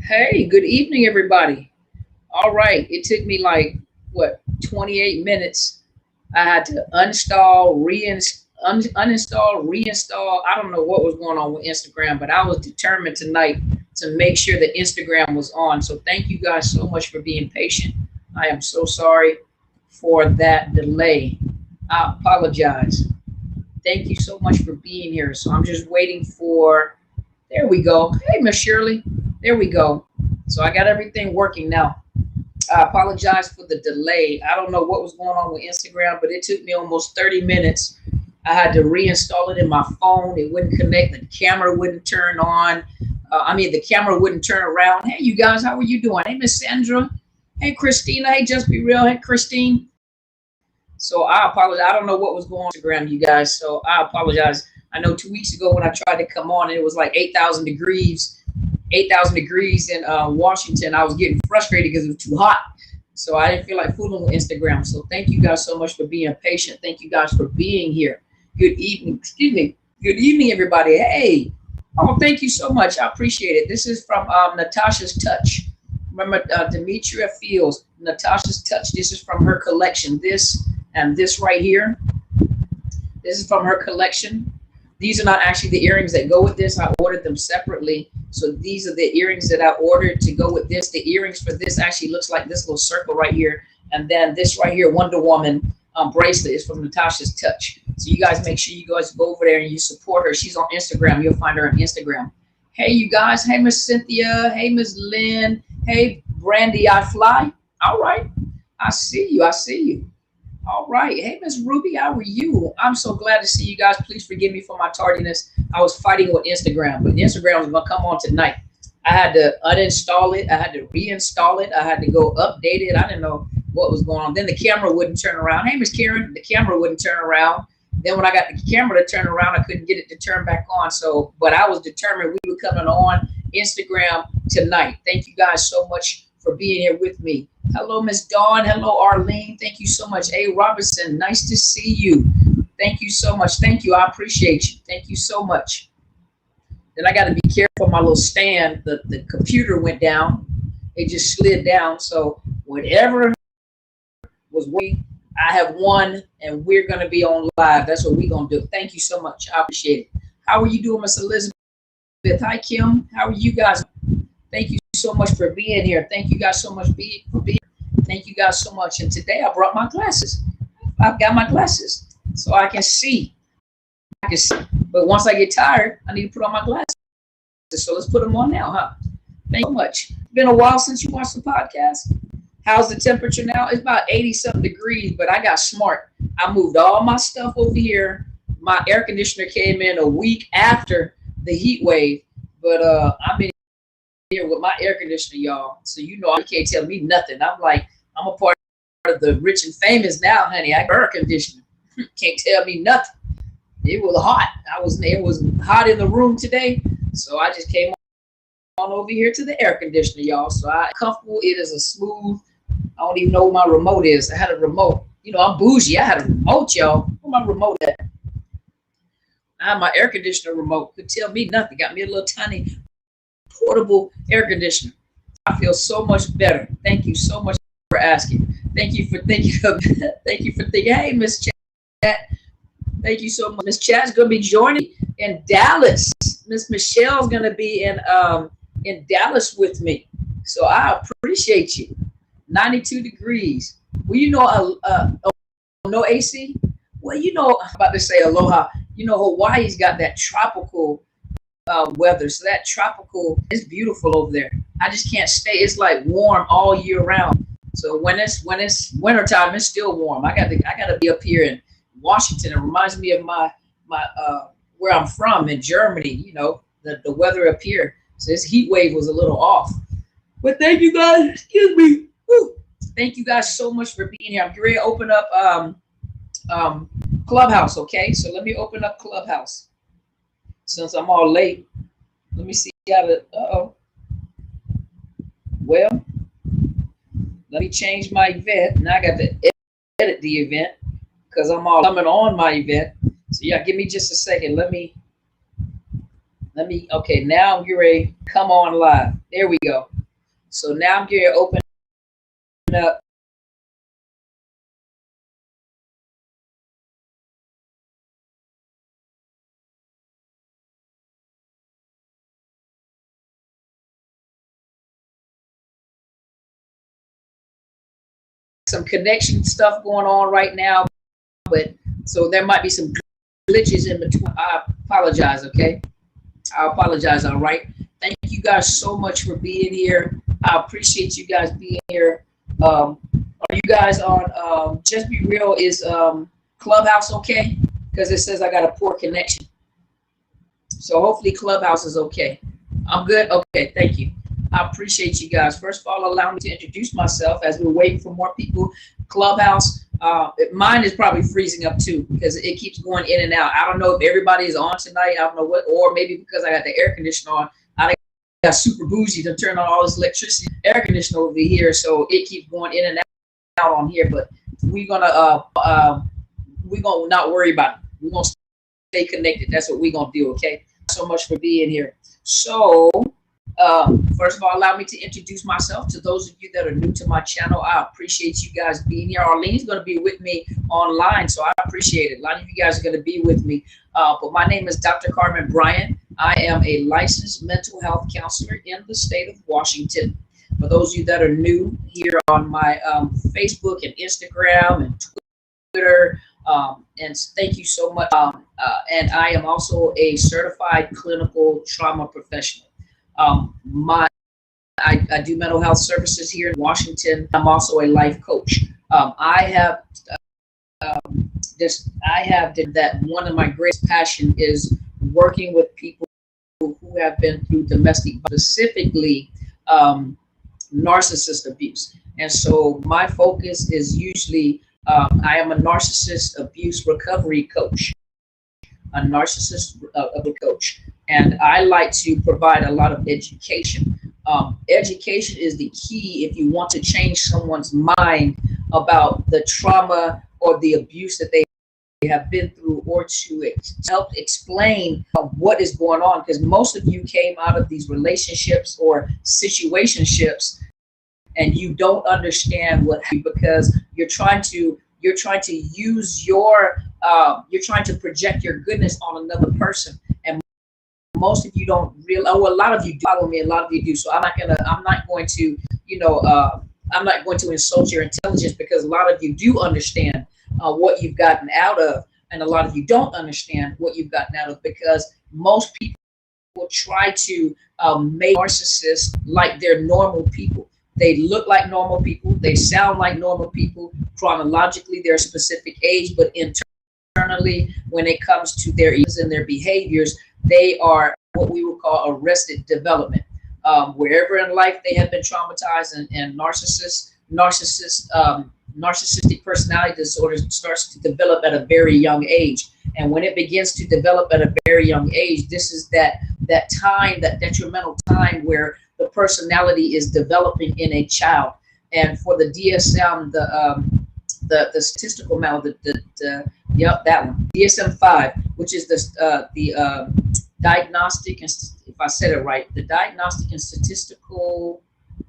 Hey, good evening, everybody. All right, it took me like what 28 minutes. I had to uninstall, reinstall. I don't know what was going on with Instagram, but I was determined tonight to make sure that Instagram was on. So thank you guys so much for being patient. I am so sorry for that delay. I apologize. Thank you so much for being here. So I'm just waiting for. There we go. Hey, Miss Shirley. There we go. So I got everything working now. I apologize for the delay. I don't know what was going on with Instagram, but it took me almost 30 minutes. I had to reinstall it in my phone. It wouldn't connect. The camera wouldn't turn on. The camera wouldn't turn around. Hey, you guys, how are you doing? Hey, Miss Sandra. Hey, Christina. Hey, Just Be Real. Hey, Christine. So I apologize. I don't know what was going on Instagram, you guys. So I apologize. I know 2 weeks ago when I tried to come on, it was like 8,000 degrees. 8,000 degrees in Washington. I was getting frustrated because it was too hot. So I didn't feel like fooling with Instagram. So thank you guys so much for being patient. Thank you guys for being here. Good evening. Excuse me. Good evening, everybody. Hey. Oh, thank you so much. I appreciate it. This is from Natasha's Touch. Remember Demetria Fields, Natasha's Touch. This is from her collection. This and this right here. This is from her collection. These are not actually the earrings that go with this. I ordered them separately. So these are the earrings that I ordered to go with this. The earrings for this actually looks like this little circle right here. And then this right here, Wonder Woman bracelet is from Natasha's Touch. So you guys make sure you guys go over there and you support her. She's on Instagram. You'll find her on Instagram. Hey, you guys. Hey, Miss Cynthia. Hey, Miss Lynn. Hey, Brandy, I Fly. All right. I see you. I see you. All right. Hey, Miss Ruby, how are you? I'm so glad to see you guys. Please forgive me for my tardiness. I was fighting with Instagram, but Instagram was going to come on tonight. I had to uninstall it. I had to reinstall it. I had to go update it. I didn't know what was going on. Then the camera wouldn't turn around. Hey, Miss Karen, the camera wouldn't turn around. Then when I got the camera to turn around, I couldn't get it to turn back on. So, but I was determined we were coming on Instagram tonight. Thank you guys so much for being here with me. Hello, Miss Dawn. Hello, Arlene. Thank you so much. A. Robinson, nice to see you. Thank you so much. Thank you. I appreciate you. Thank you so much. Then I got to be careful. My little stand, the computer went down. It just slid down. So whatever was waiting, I have won, and we're going to be on live. That's what we're going to do. Thank you so much. I appreciate it. How are you doing, Miss Elizabeth? Hi, Kim. How are you guys? Thank you so much for being here. Thank you guys so much for being. Thank you guys so much. And today I brought my glasses. I've got my glasses so I can see. But once I get tired, I need to put on my glasses. So let's put them on now, huh? Thank you so much. It's been a while since you watched the podcast. How's the temperature now? It's about 80-something degrees, but I got smart. I moved all my stuff over here. My air conditioner came in a week after the heat wave, but I'm in here with my air conditioner, y'all. So you know, you can't tell me nothing. I'm a part of the rich and famous now, honey. I got air conditioner. Can't tell me nothing. It was hot. It was hot in the room today, so I just came on over here to the air conditioner, y'all. So I'm comfortable. It is a smooth. I don't even know where my remote is. I had a remote. You know, I'm bougie. I had a remote, y'all. Where my remote at? I have my air conditioner remote. Could tell me nothing. Got me a little tiny portable air conditioner. I feel so much better. Thank you so much for asking. Thank you for thinking. Hey, Miss Chat. Thank you so much. Miss Chat's gonna be joining in Dallas. Miss Michelle's gonna be in Dallas with me. So I appreciate you. 92 degrees. Well, you know, no AC. Well, you know, I'm about to say aloha. You know, Hawaii's got that tropical weather. So that tropical is beautiful over there. I just can't stay. It's like warm all year round. So when it's wintertime, it's still warm. I gotta be up here in Washington. It reminds me of my where I'm from in Germany. You know, the weather up here. So this heat wave was a little off. But thank you guys. Excuse me. Woo. Thank you guys so much for being here. I'm ready to open up Clubhouse. Okay, so let me open up Clubhouse. Since I'm all late, let me see how to. Well, let me change my event. Now I got to edit the event because I'm all coming on my event. So yeah, give me just a second. Let me. Okay, now I'm ready to come on live. There we go. So now I'm going to open up some connection stuff going on right now, but so there might be some glitches in between. I apologize, okay? I apologize, all right? Thank you guys so much for being here. I appreciate you guys being here. Are you guys on, Just Be Real, is Clubhouse okay? Because it says I got a poor connection. So hopefully Clubhouse is okay. I'm good? Okay, thank you. I appreciate you guys. First of all, allow me to introduce myself as we're waiting for more people. Clubhouse, mine is probably freezing up too because it keeps going in and out. I don't know if everybody is on tonight. I don't know what, or maybe because I got the air conditioner on. I got super bougie to turn on all this electricity, air conditioner over here, so it keeps going in and out on here. But we're gonna not worry about it. We're gonna stay connected. That's what we're gonna do. Okay. So much for being here. So. First of all, allow me to introduce myself to those of you that are new to my channel. I appreciate you guys being here. Arlene's going to be with me online, so I appreciate it. A lot of you guys are going to be with me. But my name is Dr. Carmen Bryant. I am a licensed mental health counselor in the state of Washington. For those of you that are new here on my Facebook and Instagram and Twitter, and thank you so much. And I am also a certified clinical trauma professional. I do mental health services here in Washington. I'm also a life coach. I have that one of my greatest passion is working with people who have been through domestic, specifically narcissist abuse. And so my focus is usually, I am a narcissist abuse recovery coach. A narcissist coach, and I like to provide a lot of education. Education is the key if you want to change someone's mind about the trauma or the abuse that they have been through, or to help explain what is going on, because most of you came out of these relationships or situationships and you don't understand what, because you're trying to use your you're trying to project your goodness on another person, and most of you don't realize. Oh, a lot of you do follow me. A lot of you do. So I'm not going to, I'm not going to insult your intelligence, because a lot of you do understand what you've gotten out of, and a lot of you don't understand what you've gotten out of, because most people will try to make narcissists like they're normal people. They look like normal people. They sound like normal people. Chronologically, they're a specific age, but internally, when it comes to their issues and their behaviors, they are what we would call arrested development. Wherever in life they have been traumatized, and narcissistic personality disorders starts to develop at a very young age. And when it begins to develop at a very young age, this is that time, that detrimental time where the personality is developing in a child. And for the DSM, the statistical model, that one, DSM-5, which is the diagnostic, and if I said it right, the Diagnostic and Statistical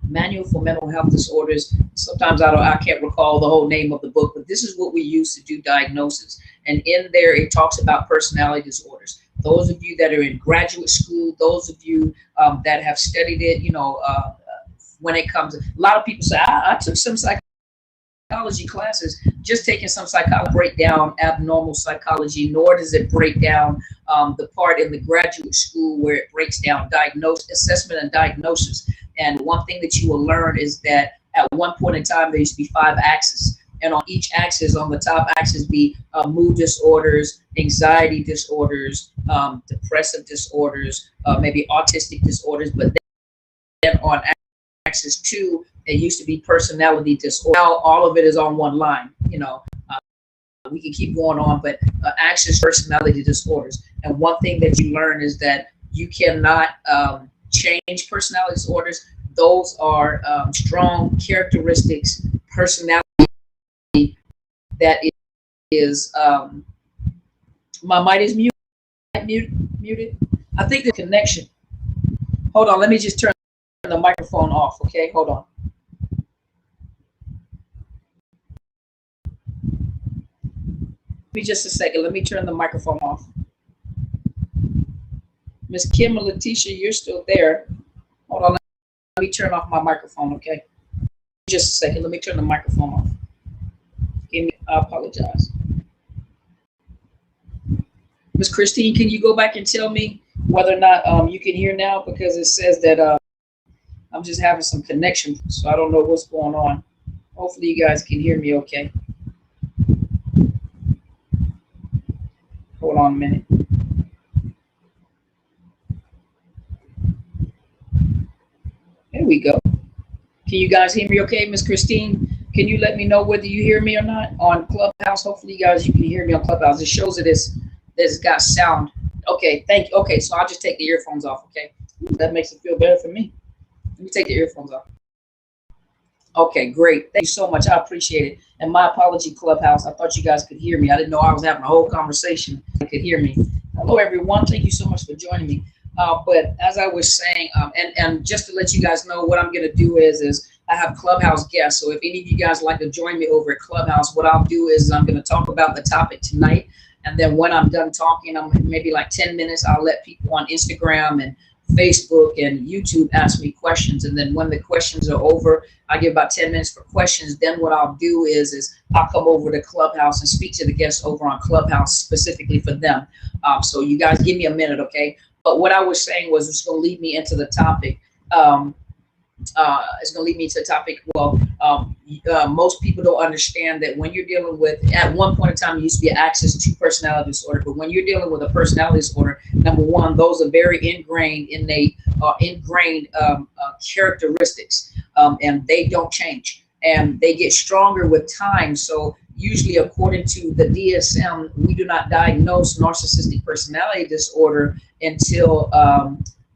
Manual for Mental Health Disorders. Sometimes I can't recall the whole name of the book, but this is what we use to do diagnosis. And in there, it talks about personality disorders. Those of you that are in graduate school, those of you that have studied it, when it comes, a lot of people say, I took some psychology classes. Just taking some psychology break down abnormal psychology, nor does it break down the part in the graduate school where it breaks down assessment and diagnosis. And one thing that you will learn is that at one point in time, there used to be 5 axes. And on each axis, on the top axis, be mood disorders, anxiety disorders, depressive disorders, maybe autistic disorders. But then on axis 2, it used to be personality disorder. Now all of it is on one line. We can keep going on, but axis personality disorders. And one thing that you learn is that you cannot change personality disorders. Those are strong characteristics, personality that is my mic is muted. I think the connection. Hold on, let me just turn the microphone off, okay? Hold on. Give me just a second. Let me turn the microphone off. Miss Kim or Letitia, you're still there. Hold on. Let me turn off my microphone, okay? Just a second. Let me turn the microphone off. I apologize. Miss Christine, can you go back and tell me whether or not you can hear now? Because it says that I'm just having some connection, so I don't know what's going on. Hopefully you guys can hear me okay. Hold on a minute. There we go. Can you guys hear me okay? Miss Christine, can you let me know whether you hear me or not on Clubhouse? Hopefully you guys, you can hear me on Clubhouse. It shows that it's got sound. Okay, thank you. Okay, so I'll just take the earphones off, okay? That makes it feel better for me. Let me take the earphones off. Okay, great. Thank you so much. I appreciate it. And my apology, Clubhouse. I thought you guys could hear me. I didn't know I was having a whole conversation. You could hear me. Hello, everyone. Thank you so much for joining me. But as I was saying, and just to let you guys know, what I'm going to do is I have Clubhouse guests. So if any of you guys like to join me over at Clubhouse, what I'll do is I'm going to talk about the topic tonight. And then when I'm done talking, I'm maybe like 10 minutes, I'll let people on Instagram and Facebook and YouTube ask me questions. And then when the questions are over, I give about 10 minutes for questions. Then what I'll do is I'll come over to Clubhouse and speak to the guests over on Clubhouse specifically for them. So you guys give me a minute, okay? But what I was saying was it's going to lead me into the topic. It's going to lead me to the topic. Well, most people don't understand that when you're dealing with, at one point in time, it used to be access to personality disorder. But when you're dealing with a personality disorder, number one, those are very ingrained, characteristics, and they don't change. And they get stronger with time. So usually, according to the DSM, we do not diagnose narcissistic personality disorder until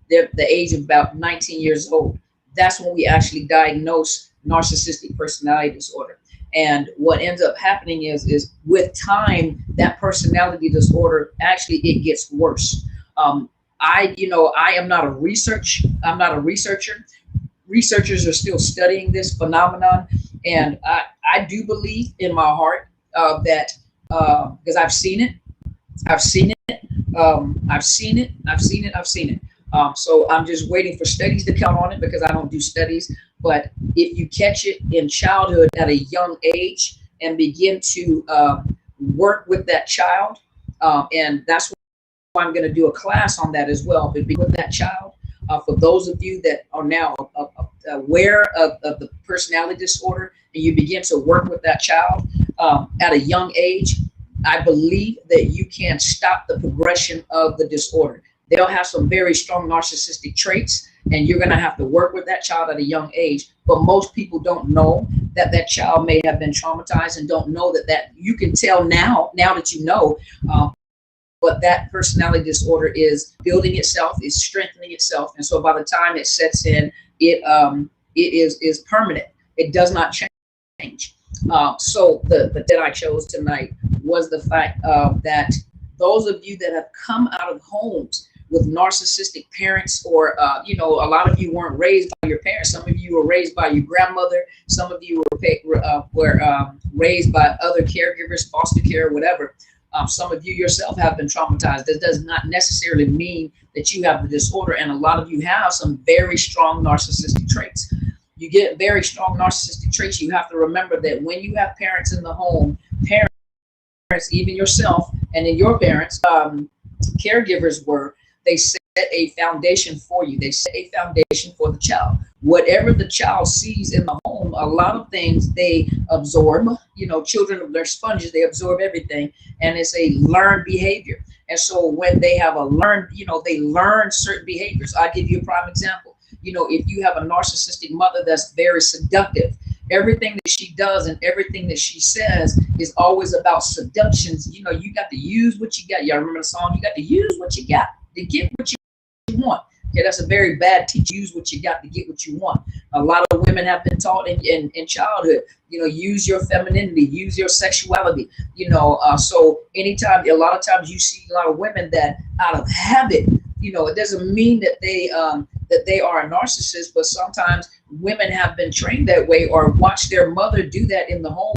the age of about 19 years old. That's when we actually diagnose narcissistic personality disorder. And what ends up happening is with time, that personality disorder, actually, it gets worse. I am not a researcher. Researchers are still studying this phenomenon. And I do believe in my heart that because I've seen it. So I'm just waiting for studies to come on it because I don't do studies. But if you catch it in childhood at a young age and begin to work with that child, and that's why I'm going to do a class on that as well. But with that child, for those of you that are now aware of the personality disorder, and you begin to work with that child at a young age, I believe that you can stop the progression of the disorder. They'll have some very strong narcissistic traits, and you're going to have to work with that child at a young age. But most people don't know that that child may have been traumatized, and don't know that you can tell now that you know, but that personality disorder is building itself, is strengthening itself. And so by the time it sets in, it is permanent. It does not change. So the that I chose tonight was the fact that those of you that have come out of homes with narcissistic parents, or a lot of you weren't raised by your parents. Some of you were raised by your grandmother. Some of you were raised by other caregivers, foster care, whatever. Some of you yourself have been traumatized. That does not necessarily mean that you have the disorder, and a lot of you have some very strong narcissistic traits. You get very strong narcissistic traits. You have to remember that when you have parents in the home, parents, even yourself, and then your parents, caregivers they set a foundation for you. They set a foundation for the child. Whatever the child sees in the home, a lot of things they absorb. Children, they're sponges. They absorb everything, and it's a learned behavior. And so when they have they learn certain behaviors. I'll give you a prime example. If you have a narcissistic mother that's very seductive, everything that she does and everything that she says is always about seductions. You got to use what you got. Y'all remember the song? You got to use what you got to get what you want. Okay, that's a very bad teach. Use what you got to get what you want. A lot of women have been taught in childhood, use your femininity, use your sexuality, so anytime, a lot of times you see a lot of women that out of habit, You know, it doesn't mean that they are a narcissist, but sometimes women have been trained that way or watch their mother do that in the home,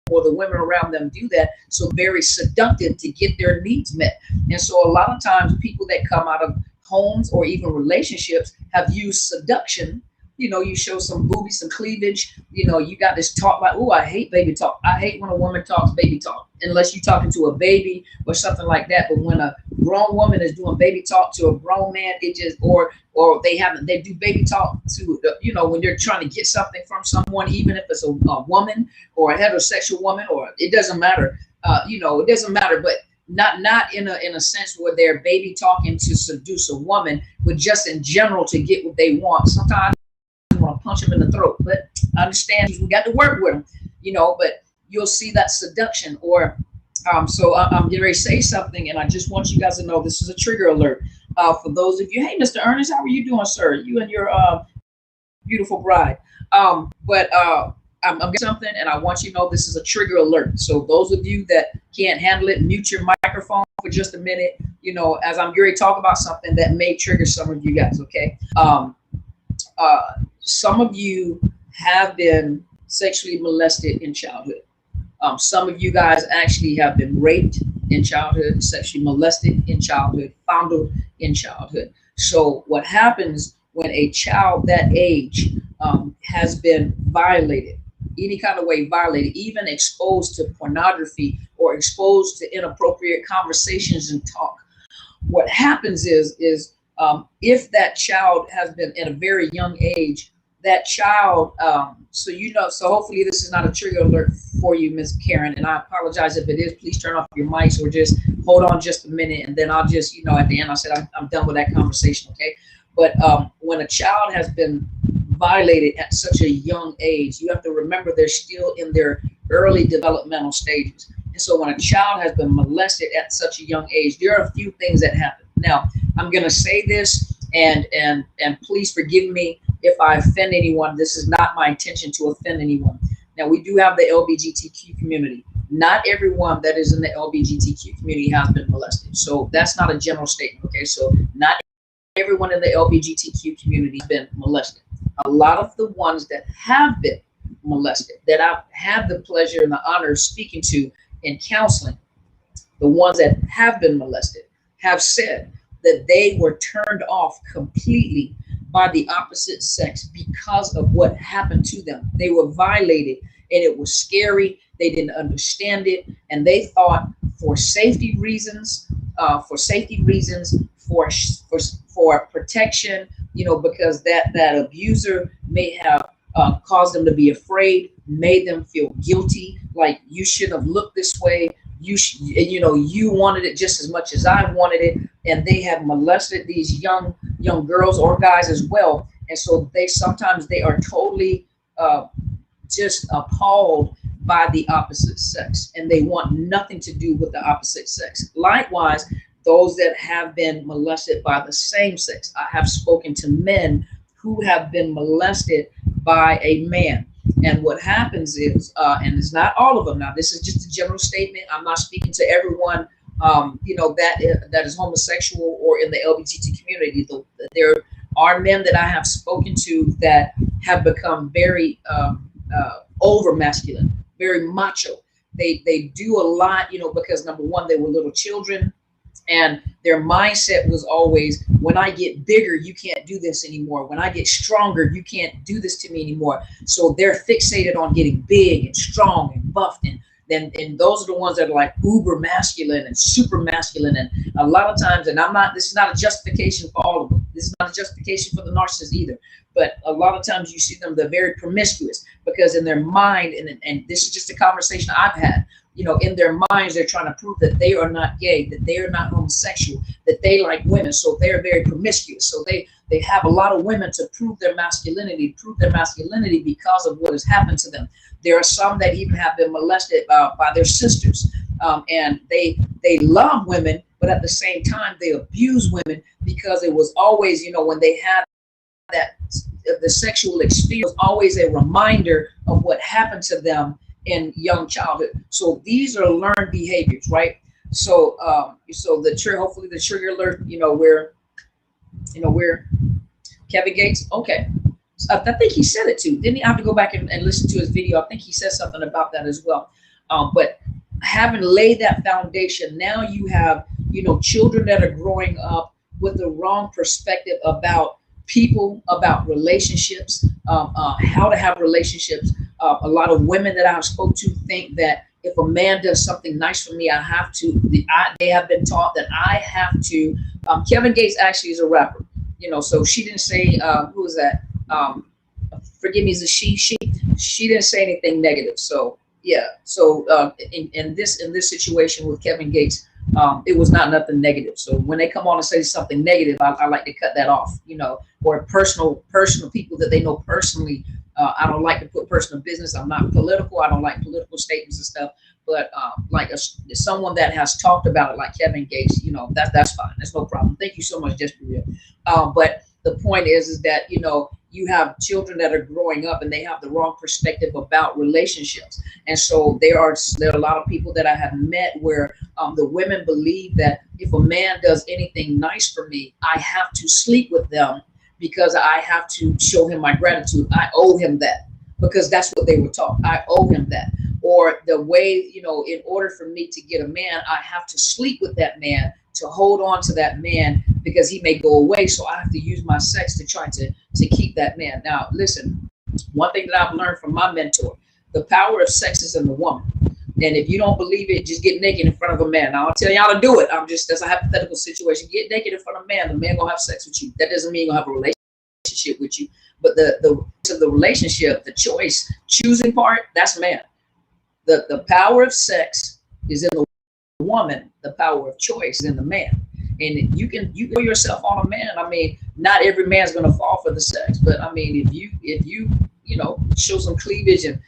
or the women around them do that. So very seductive to get their needs met. And so a lot of times people that come out of homes or even relationships have used seduction. You know, you show some boobies, some cleavage, you know, you got this talk like, oh, I hate baby talk. I hate when a woman talks baby talk, unless you're talking to a baby or something like that. But when a grown woman is doing baby talk to a grown man, it just, or they do baby talk to, you know, when they're trying to get something from someone, even if it's a woman or a heterosexual woman, or it doesn't matter, you know, it doesn't matter, but not in a sense where they're baby talking to seduce a woman, but just in general to get what they want. Sometimes want to punch him in the throat, but I understand we got to work with him, you know, but you'll see that seduction. Or so I'm getting ready to say something, and I just want you guys to know this is a trigger alert for those of you. Hey, Mr. Ernest, how are you doing, sir? You and your beautiful bride. I'm getting something, and I want you to know this is a trigger alert. So those of you that can't handle it, mute your microphone for just a minute, you know, as I'm going to talk about something that may trigger some of you guys. Okay. Some of you have been sexually molested in childhood. Some of you guys actually have been raped in childhood, sexually molested in childhood, fondled in childhood. So what happens when a child that age has been violated, any kind of way violated, even exposed to pornography or exposed to inappropriate conversations and talk, what happens is if that child has been at a very young age, that child, so hopefully this is not a trigger alert for you, Ms. Karen, and I apologize if it is. Please turn off your mics or just hold on just a minute, and then I'll just, you know, at the end I said I'm done with that conversation, okay? But when a child has been violated at such a young age, you have to remember they're still in their early developmental stages. And so when a child has been molested at such a young age, there are a few things that happen. Now, I'm going to say this, and please forgive me if I offend anyone. This is not my intention to offend anyone. Now, we do have the LGBTQ community. Not everyone that is in the LGBTQ community has been molested. So that's not a general statement, okay? So not everyone in the LGBTQ community has been molested. A lot of the ones that have been molested, that I've had the pleasure and the honor of speaking to in counseling, the ones that have been molested have said that they were turned off completely by the opposite sex because of what happened to them. They were violated, and it was scary. They didn't understand it, and they thought for safety reasons, for protection, you know, because that abuser may have caused them to be afraid, made them feel guilty, like you shouldn't have looked this way. You wanted it just as much as I wanted it, and they have molested these young girls or guys as well. And so they are totally just appalled by the opposite sex, and they want nothing to do with the opposite sex. Likewise, those that have been molested by the same sex. I have spoken to men who have been molested by a man. And what happens is, and it's not all of them. Now, this is just a general statement. I'm not speaking to everyone, that is homosexual or in the LGBT community. There are men that I have spoken to that have become very over masculine, very macho. They do a lot, you know, because number one, they were little children. And their mindset was always, when I get bigger, you can't do this anymore. When I get stronger, you can't do this to me anymore. So they're fixated on getting big and strong and buffed. And those are the ones that are like uber masculine and super masculine. And a lot of times, and this is not a justification for all of them. This is not a justification for the narcissist either. But a lot of times you see them, they're very promiscuous because in their mind, and this is just a conversation I've had, you know, in their minds, they're trying to prove that they are not gay, that they are not homosexual, that they like women. So they're very promiscuous. So they have a lot of women to prove their masculinity because of what has happened to them. There are some that even have been molested by their sisters. And they love women, but at the same time, they abuse women because it was always, you know, when they had that, the sexual experience was always a reminder of what happened to them in young childhood. So these are learned behaviors, right? So hopefully the trigger alert, you know, where You know, where Kevin Gates, okay. I think he said it too. Didn't he? I have to go back and listen to his video. I think he said something about that as well. But having laid that foundation, now you have, you know, children that are growing up with the wrong perspective about people, about relationships, how to have relationships. A lot of women that I've spoke to think that if a man does something nice for me, I have to. They have been taught that I have to. Kevin Gates actually is a rapper, you know, so she didn't say, who was that? Forgive me, is a she? She didn't say anything negative. So yeah. So in this situation with Kevin Gates, it was not nothing negative. So when they come on and say something negative, I like to cut that off, you know, or personal people that they know personally. I don't like to put personal business. I'm not political. I don't like political statements and stuff. But like someone that has talked about it, like Kevin Gates, you know, that's fine. That's no problem. Thank you so much, just for real. But the point is that, you know, you have children that are growing up and they have the wrong perspective about relationships. And so there are a lot of people that I have met where the women believe that if a man does anything nice for me, I have to sleep with them because I have to show him my gratitude. I owe him that because that's what they were taught. I owe him that. Or the way, you know, in order for me to get a man, I have to sleep with that man to hold on to that man because he may go away. So I have to use my sex to try to keep that man. Now, listen, one thing that I've learned from my mentor, the power of sex is in the woman. And if you don't believe it, just get naked in front of a man. Now, I'll tell you how to do it. That's a hypothetical situation. Get naked in front of a man. The man gonna have sex with you. That doesn't mean he's gonna have a relationship with you. But the relationship, the choice, choosing part, that's man. The power of sex is in the woman. The power of choice is in the man. And you go yourself on a man. I mean, not every man's gonna fall for the sex, but I mean, if you know, show some cleavage and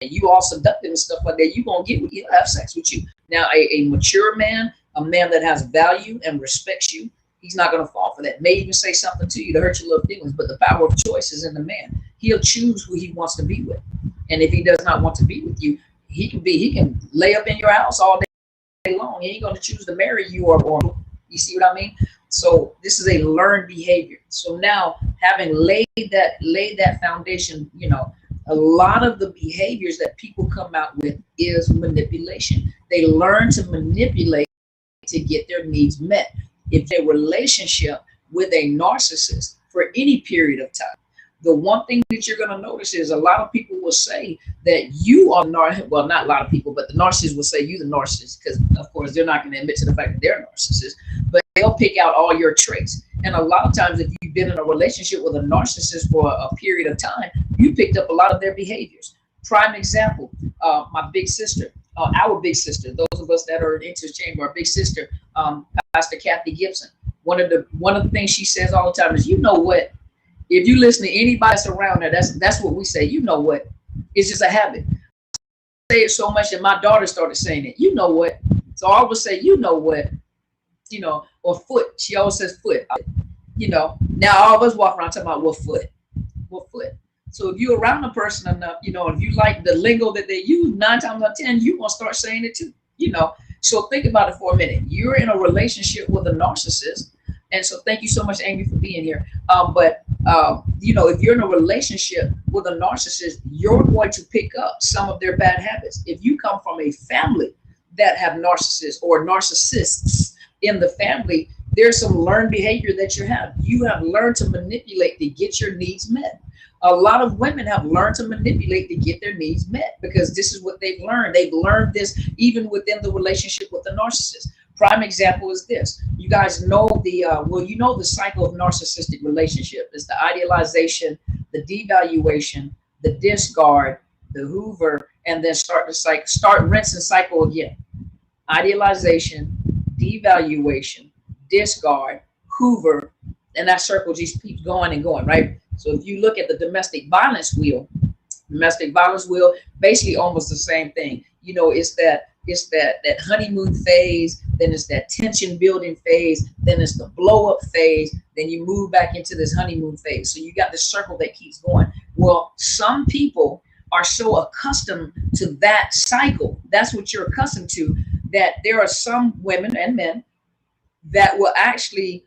you all seductive and stuff like that, you're gonna he'll have sex with you. Now, a mature man, a man that has value and respects you, he's not gonna fall for that. May even say something to you to hurt your little feelings, but the power of choice is in the man. He'll choose who he wants to be with. And if he does not want to be with you, he can lay up in your house all day long. He ain't gonna choose to marry you or you see what I mean? So this is a learned behavior. So now, having laid that foundation, you know, a lot of the behaviors that people come out with is manipulation. They learn to manipulate to get their needs met. If a relationship with a narcissist for any period of time, the one thing that you're going to notice is a lot of people will say that you are well, not a lot of people, but the narcissist will say you the narcissist, because of course they're not going to admit to the fact that they're a narcissist, but they'll pick out all your traits. And a lot of times, if you've been in a relationship with a narcissist for a period of time, you picked up a lot of their behaviors. Prime example, my big sister, our big sister, those of us that are into the chamber, our big sister, Pastor Kathy Gibson. One of the things she says all the time is, you know what? If you listen to anybody that's around there, that's what we say. You know what? It's just a habit. I say it so much that my daughter started saying it. You know what? So I always say, you know what? You know, or foot. She always says foot. You know, now all of us walk around talking about what foot. What foot. So if you're around a person enough, you know, if you like the lingo that they use, 9 times out of 10, you're gonna start saying it too. You know. So think about it for a minute. You're in a relationship with a narcissist. And so thank you so much, Amy, for being here. You know, if you're in a relationship with a narcissist, you're going to pick up some of their bad habits. If you come from a family that have narcissists or narcissists in the family, there's some learned behavior that you have. You have learned to manipulate to get your needs met. A lot of women have learned to manipulate to get their needs met because this is what they've learned. They've learned this even within the relationship with the narcissist. Prime example is this. You guys know you know the cycle of narcissistic relationship. It's the idealization, the devaluation, the discard, the hoover, and then start rinse and cycle again. Idealization, devaluation, discard, hoover, and that circle just keeps going and going, right? So if you look at the domestic violence wheel, basically almost the same thing. You know, it's that honeymoon phase, then it's that tension building phase, then it's the blow up phase, then you move back into this honeymoon phase. So you got this circle that keeps going. Well, some people are so accustomed to that cycle. That's what you're accustomed to, that there are some women and men that will actually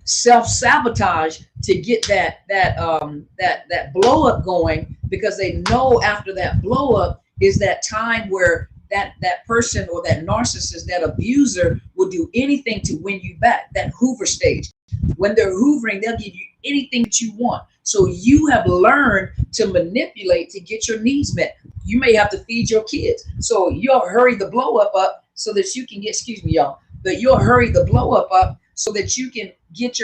self-sabotage to get that blow up going, because they know after that blow up is that time where that person or that narcissist, that abuser, will do anything to win you back. That hoover stage, when they're hoovering, they'll give you anything that you want. So you have learned to manipulate to get your needs met. You may have to feed your kids, so you'll hurry the blow up so that you can get, excuse me y'all, but you'll hurry the blow up so that you can get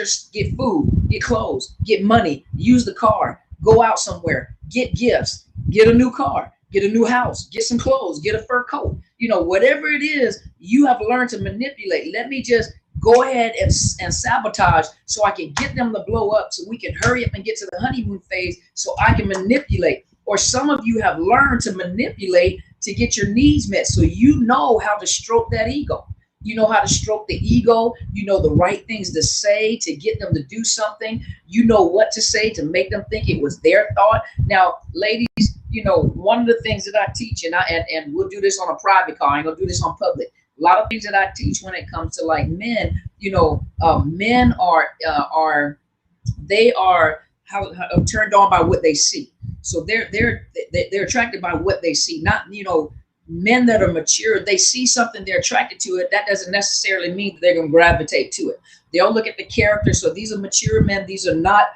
food, get clothes, get money, use the car, go out somewhere, get gifts, get a new car, get a new house, get some clothes, get a fur coat, whatever it is. You have learned to manipulate. Let me just go ahead and sabotage so I can get them to blow up, so we can hurry up and get to the honeymoon phase so I can manipulate. Or some of you have learned to manipulate to get your needs met, so you know how to stroke that ego. You know how to stroke the ego. You know the right things to say to get them to do something. You know what to say to make them think it was their thought. Now, ladies, one of the things that I teach, and we'll do this on a private call, I ain't gonna do this on public. A lot of things that I teach when it comes to like men, men are turned on by what they see. So they're attracted by what they see, not, men that are mature. They see something, they're attracted to it. That doesn't necessarily mean that they're going to gravitate to it. They'll look at the character. So these are mature men. These are not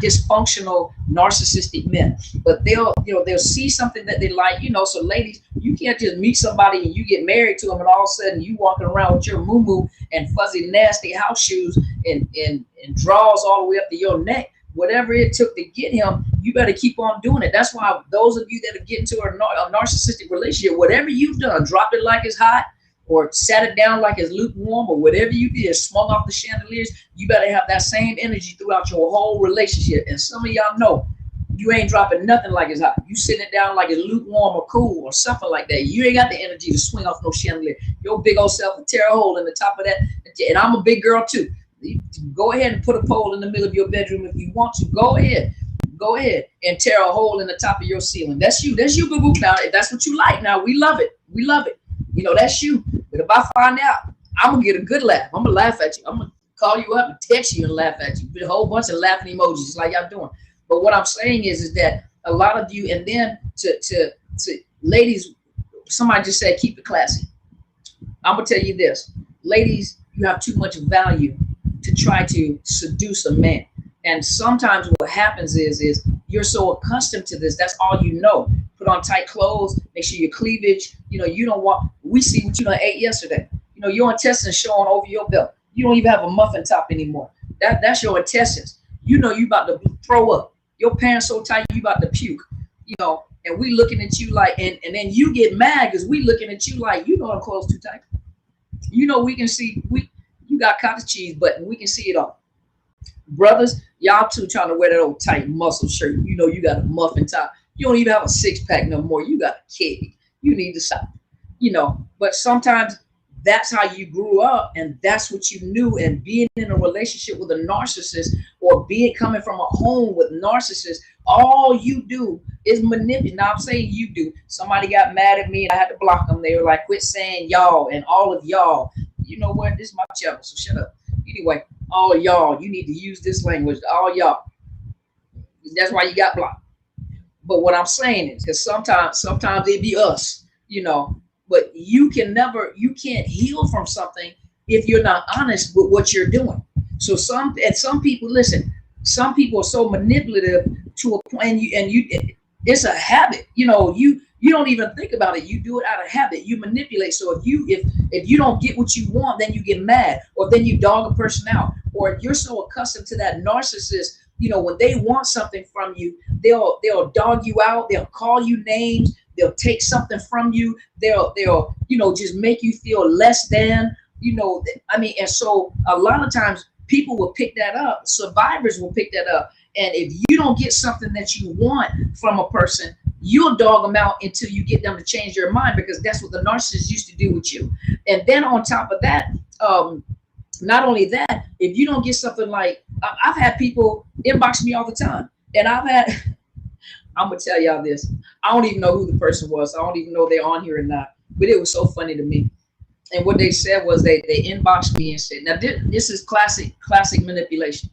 dysfunctional narcissistic men, but they'll see something that they like, so ladies, you can't just meet somebody and you get married to them and all of a sudden you walking around with your moo-moo and fuzzy, nasty house shoes and drawers all the way up to your neck. Whatever it took to get him, you better keep on doing it. That's why those of you that are getting to a narcissistic relationship, whatever you've done, dropped it like it's hot, or sat it down like it's lukewarm, or whatever you did, swung off the chandeliers, you better have that same energy throughout your whole relationship. And some of y'all know you ain't dropping nothing like it's hot. You sitting it down like it's lukewarm or cool or something like that. You ain't got the energy to swing off no chandelier. Your big old self will tear a hole in the top of that. And I'm a big girl too. Go ahead and put a pole in the middle of your bedroom if you want to. Go ahead and tear a hole in the top of your ceiling. That's you, boo boo. Now, if that's what you like, now we love it. That's you. But if I find out, I'm gonna get a good laugh. I'm gonna laugh at you. I'm gonna call you up and text you and laugh at you. A whole bunch of laughing emojis, just like y'all doing. But what I'm saying is that a lot of you, and then to ladies, somebody just said keep it classy. I'm gonna tell you this, ladies, you have too much value to try to seduce a man. And sometimes what happens is you're so accustomed to this, that's all you know. Put on tight clothes, make sure your cleavage, you don't want, we see what you done ate yesterday. Your intestines showing over your belt. You don't even have a muffin top anymore. That's your intestines. You about to throw up. Your pants so tight, you about to puke, and we looking at you like, and then you get mad because we looking at you like, them clothes too tight. We can see, you got cottage cheese button, we can see it all. Brothers, y'all too trying to wear that old tight muscle shirt. You got a muffin top. You don't even have a six-pack no more. You got a keg. You need to stop. But sometimes that's how you grew up, and that's what you knew. And being in a relationship with a narcissist, or coming from a home with narcissists, all you do is manipulate. Now I'm saying you do. Somebody got mad at me and I had to block them. They were like, quit saying y'all and all of y'all. You know what? This is my channel, so shut up. Anyway, all y'all, you need to use this language. All y'all. That's why you got blocked. But what I'm saying is, because sometimes it be us, but you can't heal from something if you're not honest with what you're doing. So some people, listen, some people are so manipulative to a point, and it's a habit. You don't even think about it. You do it out of habit. You manipulate. So if you don't get what you want, then you get mad, or then you dog a person out, or you're so accustomed to that narcissist. When they want something from you, they'll dog you out. They'll call you names. They'll take something from you. They'll just make you feel less than. And so a lot of times people will pick that up. Survivors will pick that up. And if you don't get something that you want from a person, you'll dog them out until you get them to change their mind, because that's what the narcissist used to do with you. And then on top of that, not only that, if you don't get something like, I've had people inbox me all the time, and I'm gonna tell y'all this. I don't even know who the person was. I don't even know if they're on here or not, but it was so funny to me. And what they said was they inboxed me and said, now this is classic manipulation.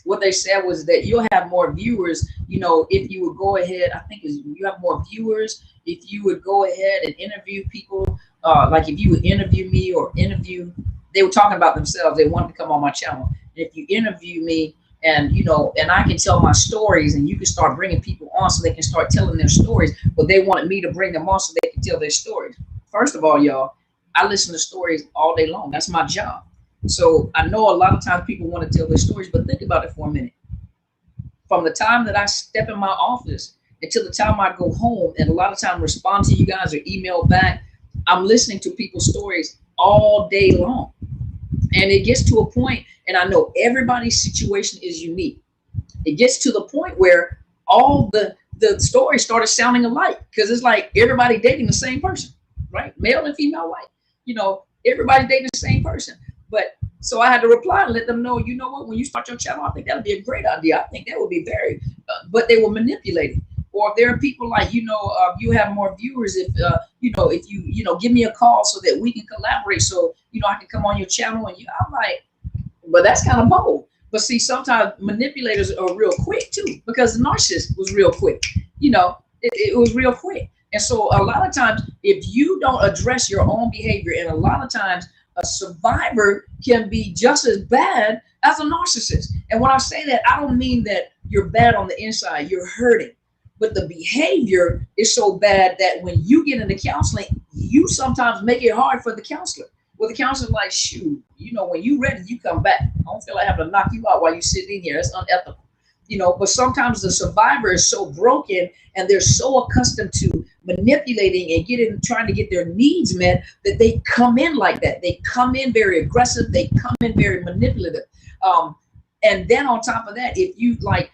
What they said was that you'll have more viewers, you know, if you would go ahead. I think you have more viewers if you would go ahead and interview people. Like if you would interview me or interview, they were talking about themselves. They wanted to come on my channel. And if you interview me, and you know, and I can tell my stories, and you can start bringing people on so they can start telling their stories. But they wanted me to bring them on so they can tell their stories. First of all, y'all, I listen to stories all day long. That's my job. So I know a lot of times people want to tell their stories, but think about it for a minute. From the time that I step in my office until the time I go home, and a lot of times respond to you guys or email back, I'm listening to people's stories all day long. And it gets to a point, and I know everybody's situation is unique. It gets to the point where all the stories started sounding alike, because it's like everybody dating the same person, right? Male and female alike. You know, everybody dating the same person. But so I had to reply and let them know, you know what, when you start your channel, I think that would be a great idea. I think that would be very, but they were manipulating. Or if there are people like, you know, you have more viewers if, you know, if you know, give me a call so that we can collaborate. So, you know, I can come on your channel. And I'm like, but that's kind of bold. But see, sometimes manipulators are real quick too, because the narcissist was real quick. You know, it was real quick. And so a lot of times, if you don't address your own behavior, and a lot of times a survivor can be just as bad as a narcissist. And when I say that, I don't mean that you're bad on the inside, you're hurting. But the behavior is so bad that when you get into counseling, you sometimes make it hard for the counselor. Well, the counselor's like, shoot, you know, when you ready, you come back. I don't feel like having to knock you out while you sit in here. That's unethical. You know, but sometimes the survivor is so broken and they're so accustomed to manipulating and trying to get their needs met that they come in like that. They come in very aggressive. They come in very manipulative. And then on top of that, if you like,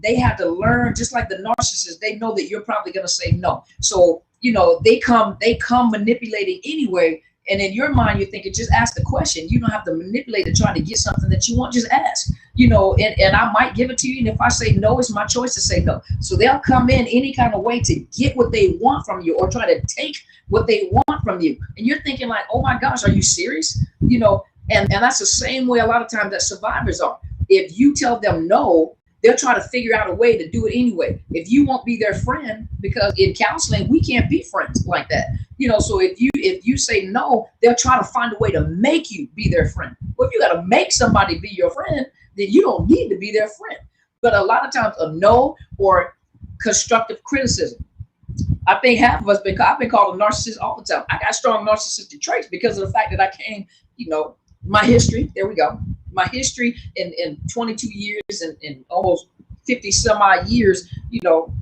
they have to learn, just like the narcissist, they know that you're probably going to say no. So, you know, they come manipulating anyway. And in your mind, you're thinking, just ask the question. You don't have to manipulate to try to get something that you want. Just ask, you know, and I might give it to you. And if I say no, it's my choice to say no. So they'll come in any kind of way to get what they want from you or try to take what they want from you. And you're thinking like, oh my gosh, are you serious? You know, and that's the same way a lot of times that survivors are. If you tell them no, they'll try to figure out a way to do it anyway. If you won't be their friend, because in counseling, we can't be friends like that. You know, so if you say no, they'll try to find a way to make you be their friend. Well, if you got to make somebody be your friend, then you don't need to be their friend. But a lot of times a no or constructive criticism. I think half of us, I've been called a narcissist all the time. I got strong narcissistic traits because of the fact that I came, you know, my history, there we go. My history in 22 years and almost 50 some odd years, you know,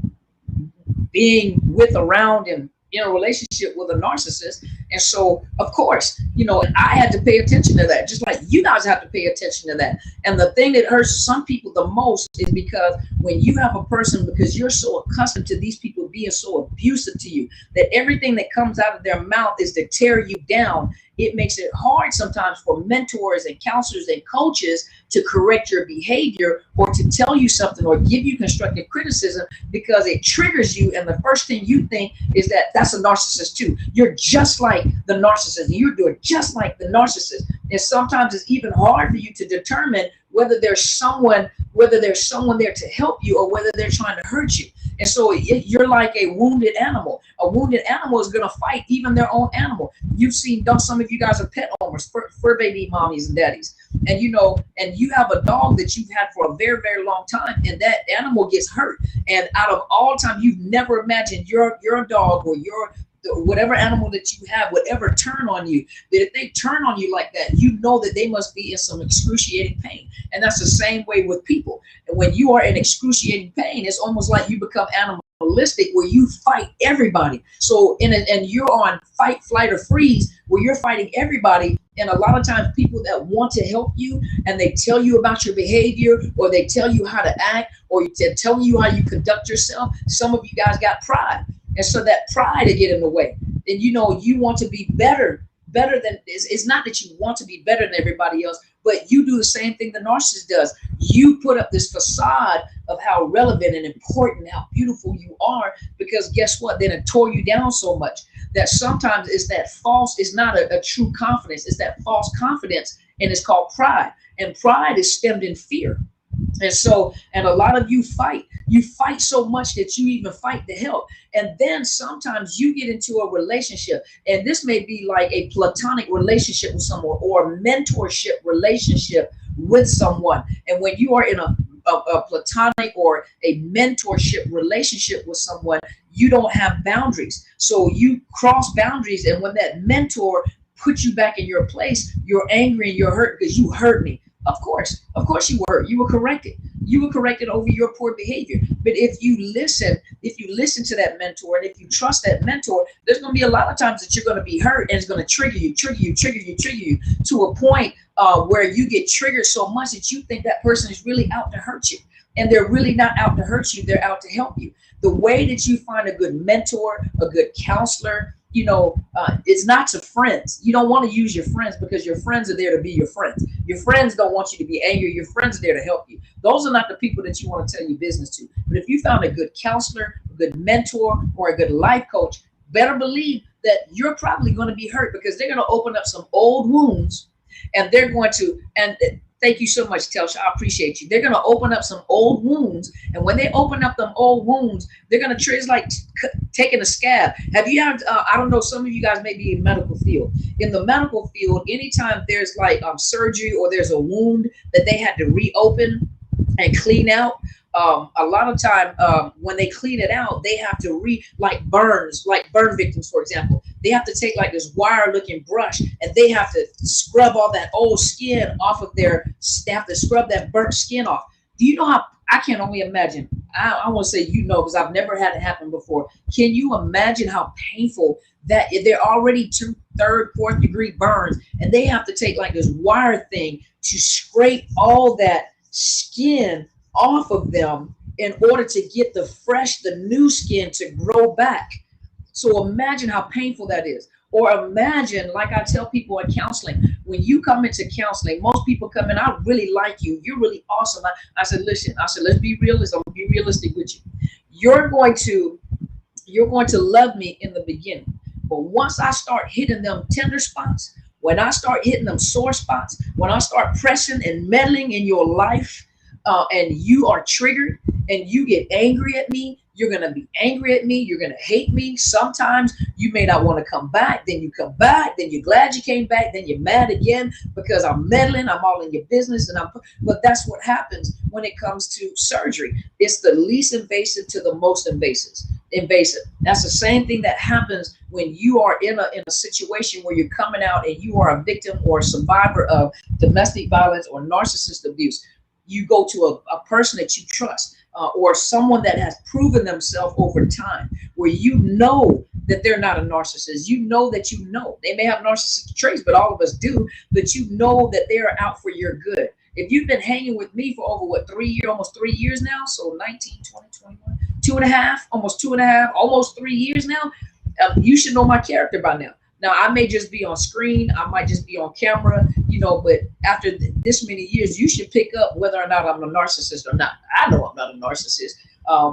being around and in a relationship with a narcissist. And so, of course, you know, I had to pay attention to that, just like you guys have to pay attention to that. And the thing that hurts some people the most is because when you have a person, because you're so accustomed to these people being so abusive to you, that everything that comes out of their mouth is to tear you down. It makes it hard sometimes for mentors and counselors and coaches to correct your behavior or to tell you something or give you constructive criticism, because it triggers you. And the first thing you think is that that's a narcissist too. You're just like the narcissist. You're doing just like the narcissist. And sometimes it's even hard for you to determine whether there's someone there to help you or whether they're trying to hurt you. And so you're like a wounded animal. A wounded animal is going to fight even their own animal. You've seen, some of you guys are pet owners, fur baby mommies and daddies. And, you know, and you have a dog that you've had for a very, very long time, and that animal gets hurt. And out of all time, you've never imagined your dog or whatever animal that you have would ever turn on you. That if they turn on you like that, you know that they must be in some excruciating pain. And that's the same way with people. And when you are in excruciating pain, it's almost like you become animalistic, where you fight everybody. So and you're on fight, flight, or freeze, where you're fighting everybody. And a lot of times people that want to help you and they tell you about your behavior, or they tell you how to act, or they're telling you how you conduct yourself. Some of you guys got pride. And so that pride to get in the way. And, you know, you want to be better than, it's not that you want to be better than everybody else, but you do the same thing the narcissist does. You put up this facade of how relevant and important, how beautiful you are, because guess what? Then it tore you down so much. that sometimes is that false, is not a true confidence. It's that false confidence, and it's called pride. And pride is stemmed in fear. And so, and a lot of you fight so much that you even fight to help. And then sometimes you get into a relationship, and this may be like a platonic relationship with someone or a mentorship relationship with someone. And when you are in a platonic or a mentorship relationship with someone, you don't have boundaries. So you cross boundaries. And when that mentor puts you back in your place, you're angry and you're hurt because you hurt me. Of course you were hurt. You were corrected. You were corrected over your poor behavior. But if you listen to that mentor, and if you trust that mentor, there's going to be a lot of times that you're going to be hurt, and it's going to trigger you to a point where you get triggered so much that you think that person is really out to hurt you. And they're really not out to hurt you. They're out to help you. The way that you find a good mentor, a good counselor, it's not to friends. You don't want to use your friends, because your friends are there to be your friends. Your friends don't want you to be angry. Your friends are there to help you. Those are not the people that you want to tell your business to. But if you found a good counselor, a good mentor, or a good life coach, better believe that you're probably going to be hurt, because they're going to open up some old wounds, and they're going to, and thank you so much, Telsha. I appreciate you. They're going to open up some old wounds. And when they open up them old wounds, they're going to treat, it's like taking a scab. Have you had, I don't know, some of you guys may be in medical field. In the medical field, anytime there's like surgery or there's a wound that they had to reopen and clean out, a lot of time when they clean it out, they have to like burn victims, for example. They have to take like this wire looking brush, and they have to scrub all that old skin off of they have to scrub that burnt skin off. Do you know how, I can only imagine. I want to say, because I've never had it happen before. Can you imagine how painful that they're already 2, 3rd, 4th degree burns, and they have to take like this wire thing to scrape all that skin off of them in order to get the new skin to grow back. So imagine how painful that is. Or imagine, like I tell people in counseling, when you come into counseling, most people come in, I really like you. You're really awesome. I said, listen, let's be realistic. I'm gonna be realistic with you. You're going to love me in the beginning. But once I start hitting them tender spots, when I start hitting them sore spots, when I start pressing and meddling in your life, and you are triggered and you get angry at me, you're going to be angry at me. You're going to hate me. Sometimes you may not want to come back. Then you come back. Then you're glad you came back. Then you're mad again because I'm meddling. I'm all in your business. But that's what happens when it comes to surgery. It's the least invasive to the most invasive. That's the same thing that happens when you are in a situation where you're coming out and you are a victim or a survivor of domestic violence or narcissist abuse. You go to a person that you trust, or someone that has proven themselves over time, where you know that they're not a narcissist. You know that they may have narcissistic traits, but all of us do, but you know that they are out for your good. If you've been hanging with me for over almost 3 years now, so 19, 20, 21, 2.5, almost 2.5, almost 3 years now, you should know my character by now. Now, I may just be on screen, I might just be on camera, but after this many years, you should pick up whether or not I'm a narcissist or not. I know I'm not a narcissist,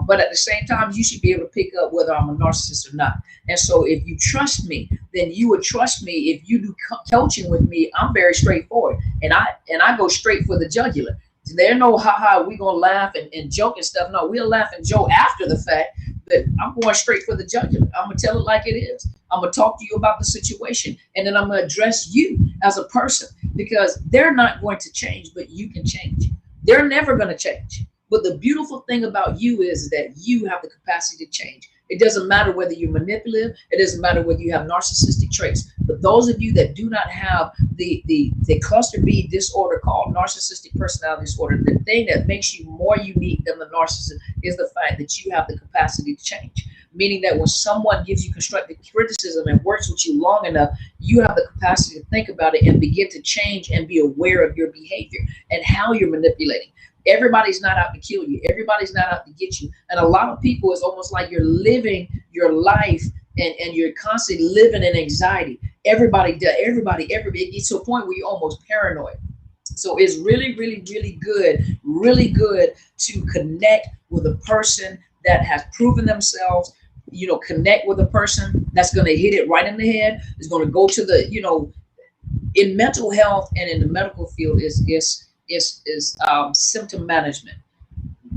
but at the same time, you should be able to pick up whether I'm a narcissist or not. And so if you trust me, then you would trust me. If you do coaching with me, I'm very straightforward, and I go straight for the jugular. There's no how we gonna laugh and joke and stuff. No, we'll laugh and joke after the fact, but I'm going straight for the jugular. I'm gonna tell it like it is. I'm gonna talk to you about the situation, and then I'm gonna address you as a person, because they're not going to change, but you can change. They're never gonna change. But the beautiful thing about you is that you have the capacity to change. It doesn't matter whether you're manipulative. It doesn't matter whether you have narcissistic traits. But those of you that do not have the cluster B disorder called narcissistic personality disorder, the thing that makes you more unique than the narcissist is the fact that you have the capacity to change. Meaning that when someone gives you constructive criticism and works with you long enough, you have the capacity to think about it and begin to change and be aware of your behavior and how you're manipulating. Everybody's not out to kill you. Everybody's not out to get you. And a lot of people, it's almost like you're living your life and you're constantly living in anxiety. Everybody does. Everybody. It gets to a point where you're almost paranoid. So it's really, really, really good to connect with a person that has proven themselves, connect with a person that's going to hit it right in the head. It's going to go to the, in mental health and in the medical field is symptom management.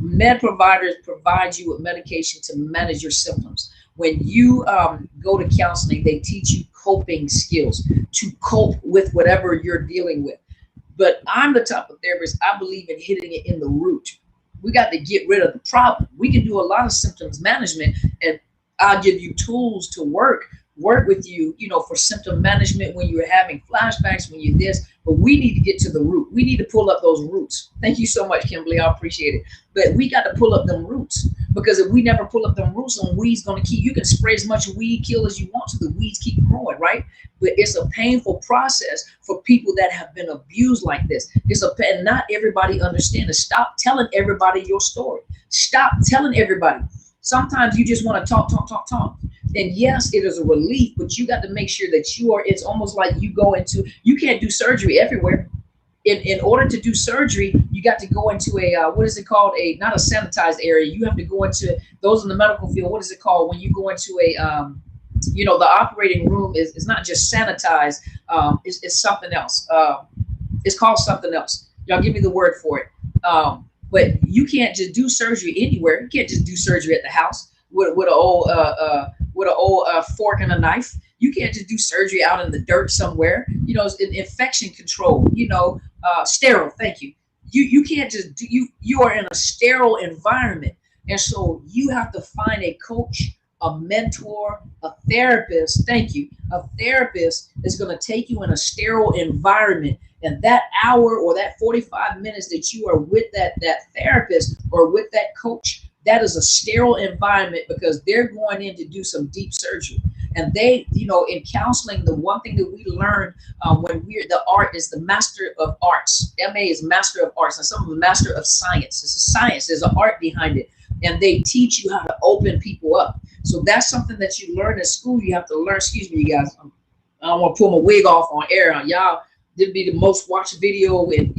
Med providers provide you with medication to manage your symptoms. When you go to counseling, they teach you coping skills to cope with whatever you're dealing with. But I'm the type of therapist, I believe in hitting it in the root. We got to get rid of the problem. We can do a lot of symptoms management, and I'll give you tools to work with you, for symptom management when you're having flashbacks, when you're this, but we need to get to the root. We need to pull up those roots. Thank you so much, Kimberly. I appreciate it. But we got to pull up them roots, because if we never pull up them roots, then weeds going to keep, you can spray as much weed kill as you want to, the weeds keep growing, right? But it's a painful process for people that have been abused like this. And not everybody understands. Stop telling everybody your story. Stop telling everybody. Sometimes you just want to talk. And yes, it is a relief, but you got to make sure that it's almost like you can't do surgery everywhere. In order to do surgery, you got to go into what is it called? Not a sanitized area. You have to go into, those in the medical field, what is it called? When you go into the operating room is not just sanitized. It's something else. It's called something else. Y'all give me the word for it. But you can't just do surgery anywhere. You can't just do surgery at the house with an old fork and a knife. You can't just do surgery out in the dirt somewhere. It's infection control. Sterile. Thank you. You can't just do. You are in a sterile environment, and so you have to find a coach, a mentor, a therapist. Thank you. A therapist is going to take you in a sterile environment. And that hour or that 45 minutes that you are with that therapist or with that coach, that is a sterile environment, because they're going in to do some deep surgery. And they, in counseling, the one thing that we learn the art is the master of arts. MA is master of arts, and some of the master of science. It's a science. There's an art behind it. And they teach you how to open people up. So that's something that you learn in school. You have to learn. Excuse me, you guys. I don't want to pull my wig off on air. Y'all, this be the most watched video in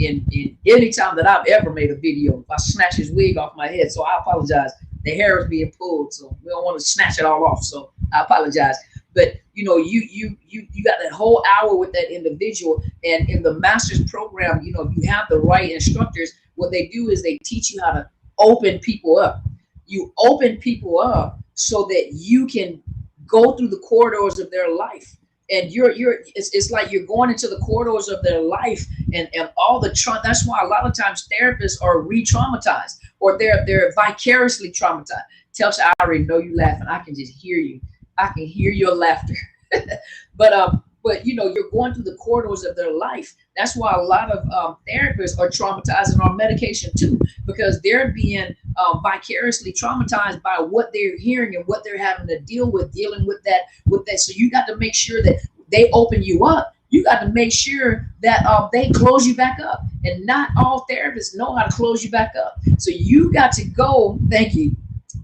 any time that I've ever made a video. If I snatch his wig off my head, so I apologize. The hair is being pulled, so we don't want to snatch it all off. So I apologize. But you got that whole hour with that individual, and in the master's program, you have the right instructors. What they do is they teach you how to open people up. You open people up so that you can go through the corridors of their life. And it's like you're going into the corridors of their life and all the trauma. That's why a lot of times therapists are re-traumatized, or they're vicariously traumatized. Telsha, I already know you laughing. I can just hear you. I can hear your laughter. But you're going through the corridors of their life. That's why a lot of therapists are traumatized and on medication too, because they're being vicariously traumatized by what they're hearing and what they're having to dealing with that. So you got to make sure that they open you up. You got to make sure that they close you back up. And not all therapists know how to close you back up. So you got to go. Thank you.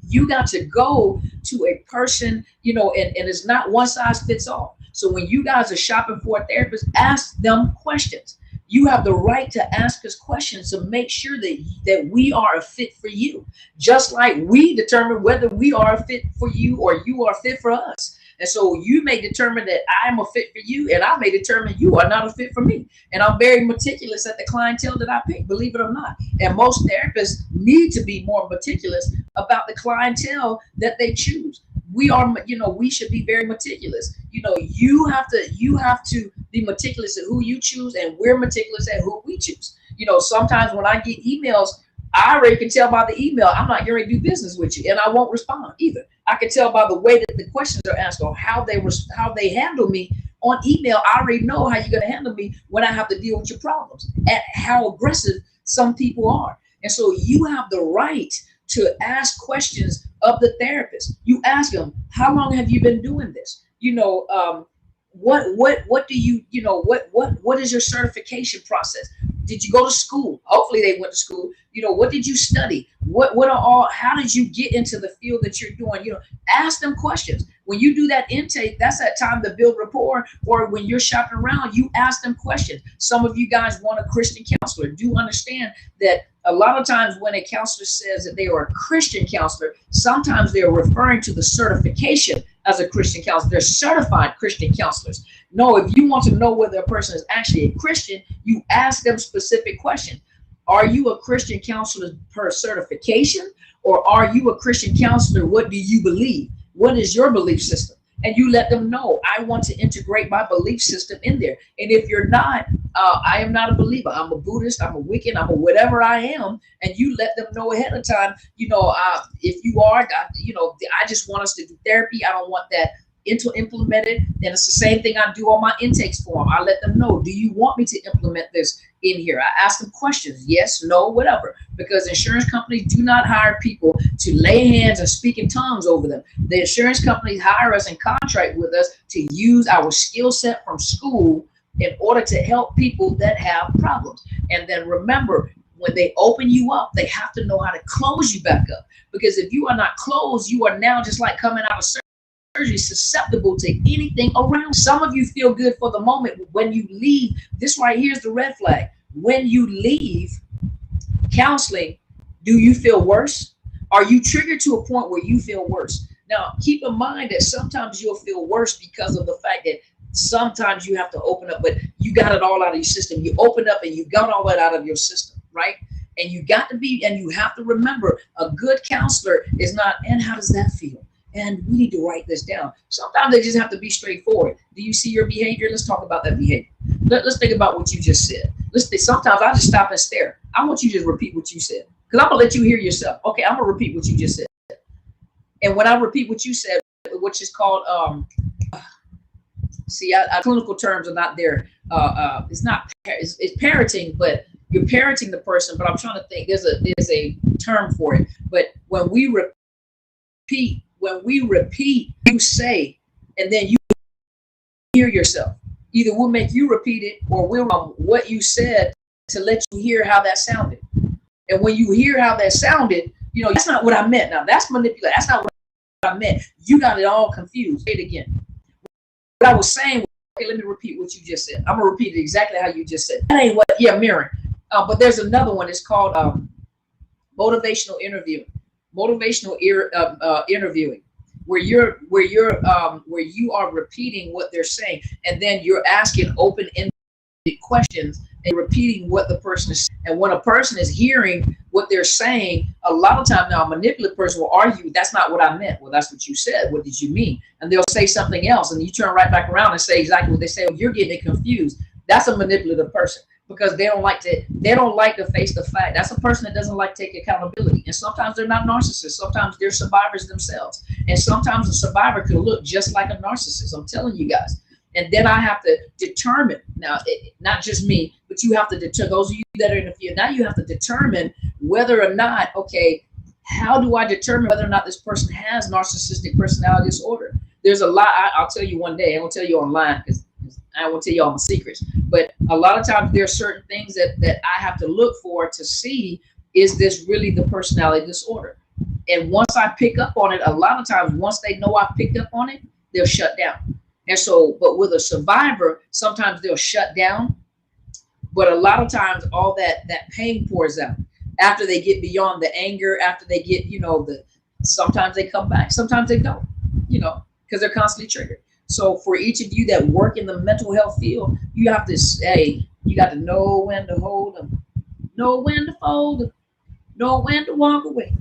You got to go to a person, and it's not one size fits all. So when you guys are shopping for a therapist, ask them questions. You have the right to ask us questions to make sure that we are a fit for you, just like we determine whether we are a fit for you or you are a fit for us. And so you may determine that I'm a fit for you, and I may determine you are not a fit for me. And I'm very meticulous at the clientele that I pick, believe it or not. And most therapists need to be more meticulous about the clientele that they choose. We are, we should be very meticulous. You have to be meticulous at who you choose, and we're meticulous at who we choose. Sometimes when I get emails, I already can tell by the email I'm not going to do business with you, and I won't respond either. I can tell by the way that the questions are asked or how they handle me on email. I already know how you're going to handle me when I have to deal with your problems, and how aggressive some people are. And so you have the right to ask questions of the therapist. You ask them, how long have you been doing this? What do you, what is your certification process? Did you go to school? Hopefully they went to school. What did you study? How did you get into the field that you're doing? Ask them questions. When you do that intake, that's that time to build rapport. Or when you're shopping around, you ask them questions. Some of you guys want a Christian counselor. Do understand that A lot of times when a counselor says that they are a Christian counselor, sometimes they're referring to the certification as a Christian counselor. They're certified Christian counselors. No, if you want to know whether a person is actually a Christian, you ask them specific questions. Are you a Christian counselor per certification, or are you a Christian counselor? What do you believe? What is your belief system? And you let them know, I want to integrate my belief system in there. And if you're not, I am not a believer. I'm a Buddhist, I'm a Wiccan, I'm a whatever I am. And you let them know ahead of time, if you are, I just want us to do therapy. I don't want that implemented. And it's the same thing I do on my intakes form. I let them know, do you want me to implement this in here? I ask them questions, yes, no, whatever, because insurance companies do not hire people to lay hands and speak in tongues over them. The insurance companies hire us and contract with us to use our skill set from school in order to help people that have problems. And then remember, when they open you up, they have to know how to close you back up, because if you are not closed, you are now just like coming out of surgery, susceptible to anything around. Some of you feel good for the moment. When you leave, this right here is the red flag. When you leave counseling, do you feel worse? Are you triggered to a point where you feel worse? Now, keep in mind that sometimes you'll feel worse because of the fact that sometimes you have to open up, but you got it all out of your system. You open up and you got all that out of your system, right? And you got to be, and you have to remember, a good counselor is not, and how does that feel? And we need to write this down. Sometimes they just have to be straightforward. Do you see your behavior? Let's talk about that behavior. Let's think about what you just said. Sometimes I just stop and stare. I want you to just repeat what you said, because I'm going to let you hear yourself. Okay, I'm going to repeat what you just said. And when I repeat what you said, which is called, clinical terms are not there. It's parenting, but you're parenting the person. But I'm trying to think. There's a term for it. But when we repeat, you say, and then you hear yourself. Either we'll make you repeat it, or we'll what you said to let you hear how that sounded. And when you hear how that sounded, that's not what I meant. Now that's manipulation. That's not what I meant. You got it all confused. Say it again. What I was saying, okay, let me repeat what you just said. I'm gonna repeat it exactly how you just said. That ain't what, mirroring. But there's another one. It's called motivational interviewing. Interviewing, where you are repeating what they're saying, and then you're asking open-ended questions and repeating what the person is. And when a person is hearing what they're saying, a lot of times now a manipulative person will argue, that's not what I meant. Well, that's what you said. What did you mean? And they'll say something else, and you turn right back around and say exactly what they say. Well, you're getting it confused. That's a manipulative person, because they don't like to face the fact. That's a person that doesn't like to take accountability. And sometimes they're not narcissists. Sometimes they're survivors themselves. And sometimes a survivor can look just like a narcissist. I'm telling you guys. And then I have to determine, now, not just me, but you have to determine, those of you that are in the field, now you have to determine whether or not, okay, how do I determine whether or not this person has narcissistic personality disorder? There's a lot. I'll tell you one day. I won't tell you online, because I won't tell you all my secrets. But a lot of times there are certain things that I have to look for to see, is this really the personality disorder? And once I pick up on it, a lot of times, once they know I picked up on it, they'll shut down. And so, but with a survivor, sometimes they'll shut down. But a lot of times all that pain pours out after they get beyond the anger, after they get, sometimes they come back, sometimes they don't, because they're constantly triggered. So for each of you that work in the mental health field, you have to say, you got to know when to hold them, know when to fold them, know when to walk away,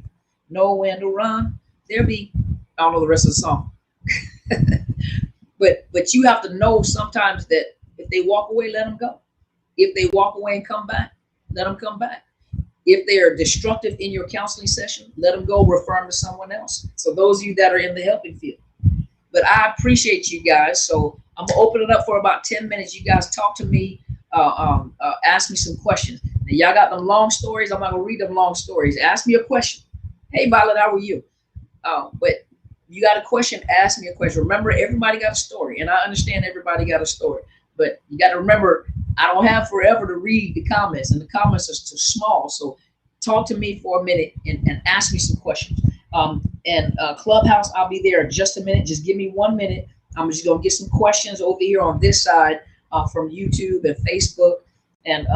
know when to run. I don't know the rest of the song. But you have to know sometimes that if they walk away, let them go. If they walk away and come back, let them come back. If they are destructive in your counseling session, let them go, refer them to someone else. So those of you that are in the helping field. But I appreciate you guys. So I'm gonna open it up for about 10 minutes. You guys talk to me, ask me some questions. Now y'all got them long stories. I'm not gonna read them long stories. Ask me a question. Hey Violet, how are you? But you got a question, ask me a question. Remember, everybody got a story, and I understand everybody got a story. But you got to remember, I don't have forever to read the comments, and the comments are too small. So talk to me for a minute and ask me some questions. Clubhouse, I'll be there in just a minute. Just give me 1 minute. I'm just going to get some questions over here on this side from YouTube and Facebook. and